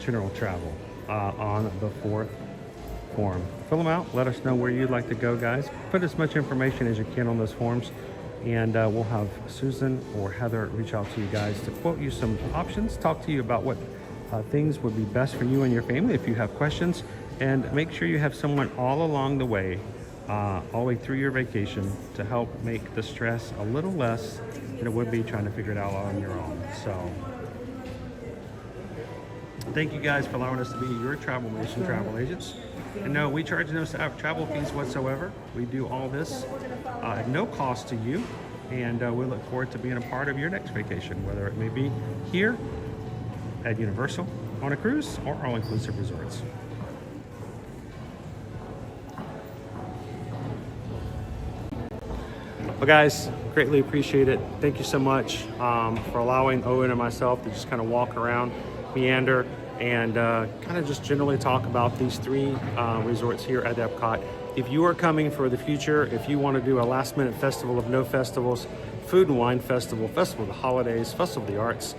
A: general travel on the fourth form. Fill them out. Let us know where you'd like to go, guys. Put as much information as you can on those forms, and we'll have Susan or Heather reach out to you guys to quote you some options, talk to you about what things would be best for you and your family if you have questions, and make sure you have someone all along the way, all the way through your vacation, to help make the stress a little less than it would be trying to figure it out on your own. So thank you guys for allowing us to be your Travel Nation travel agents. And no, we charge no travel fees whatsoever. We do all this at no cost to you, and we look forward to being a part of your next vacation, whether it may be here at Universal, on a cruise, or all-inclusive resorts. Well, guys, greatly appreciate it. Thank you so much for allowing Owen and myself to just kind of walk around meander and kind of just generally talk about these 3 resorts here at Epcot. If you are coming for the future, if you want to do a last minute festival of no festivals, food and wine festival, festival of the holidays, festival of the arts,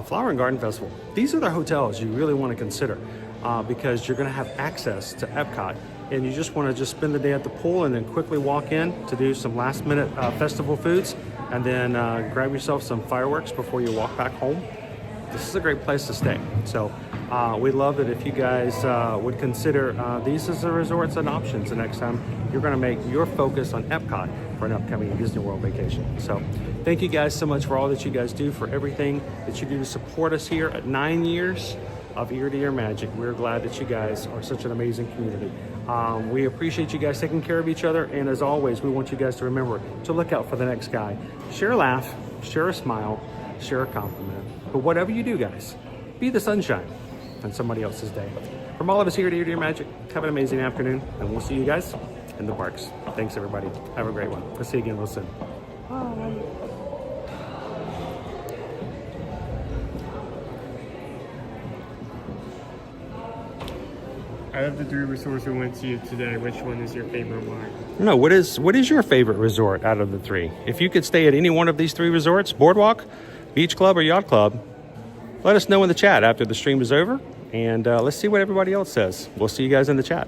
A: flower and garden festival, these are the hotels you really want to consider because you're going to have access to Epcot, and you just want to just spend the day at the pool and then quickly walk in to do some last minute festival foods, and then grab yourself some fireworks before you walk back home. This is a great place to stay. So we'd love it if you guys would consider these as the resorts and options the next time you're going to make your focus on Epcot for an upcoming Disney World vacation. So thank you guys so much for all that you guys do, for everything that you do to support us here at 9 years of Ear to Ear Magic. We're glad that you guys are such an amazing community. We appreciate you guys taking care of each other, and as always, we want you guys to remember to look out for the next guy. Share a laugh, share a smile, share a compliment. But whatever you do, guys, be the sunshine on somebody else's day. From all of us here at Ear to Ear Magic, have an amazing afternoon, and we'll see you guys in the parks. Thanks, everybody. Have a great one. We'll see you again real soon. Bye.
I: Out of the 3 resorts we went to today, which one is your favorite one?
A: No, what is your favorite resort out of the 3? If you could stay at any one of these 3 resorts, Boardwalk, Beach Club, or Yacht Club, let us know in the chat after the stream is over, and let's see what everybody else says. We'll see you guys in the chat.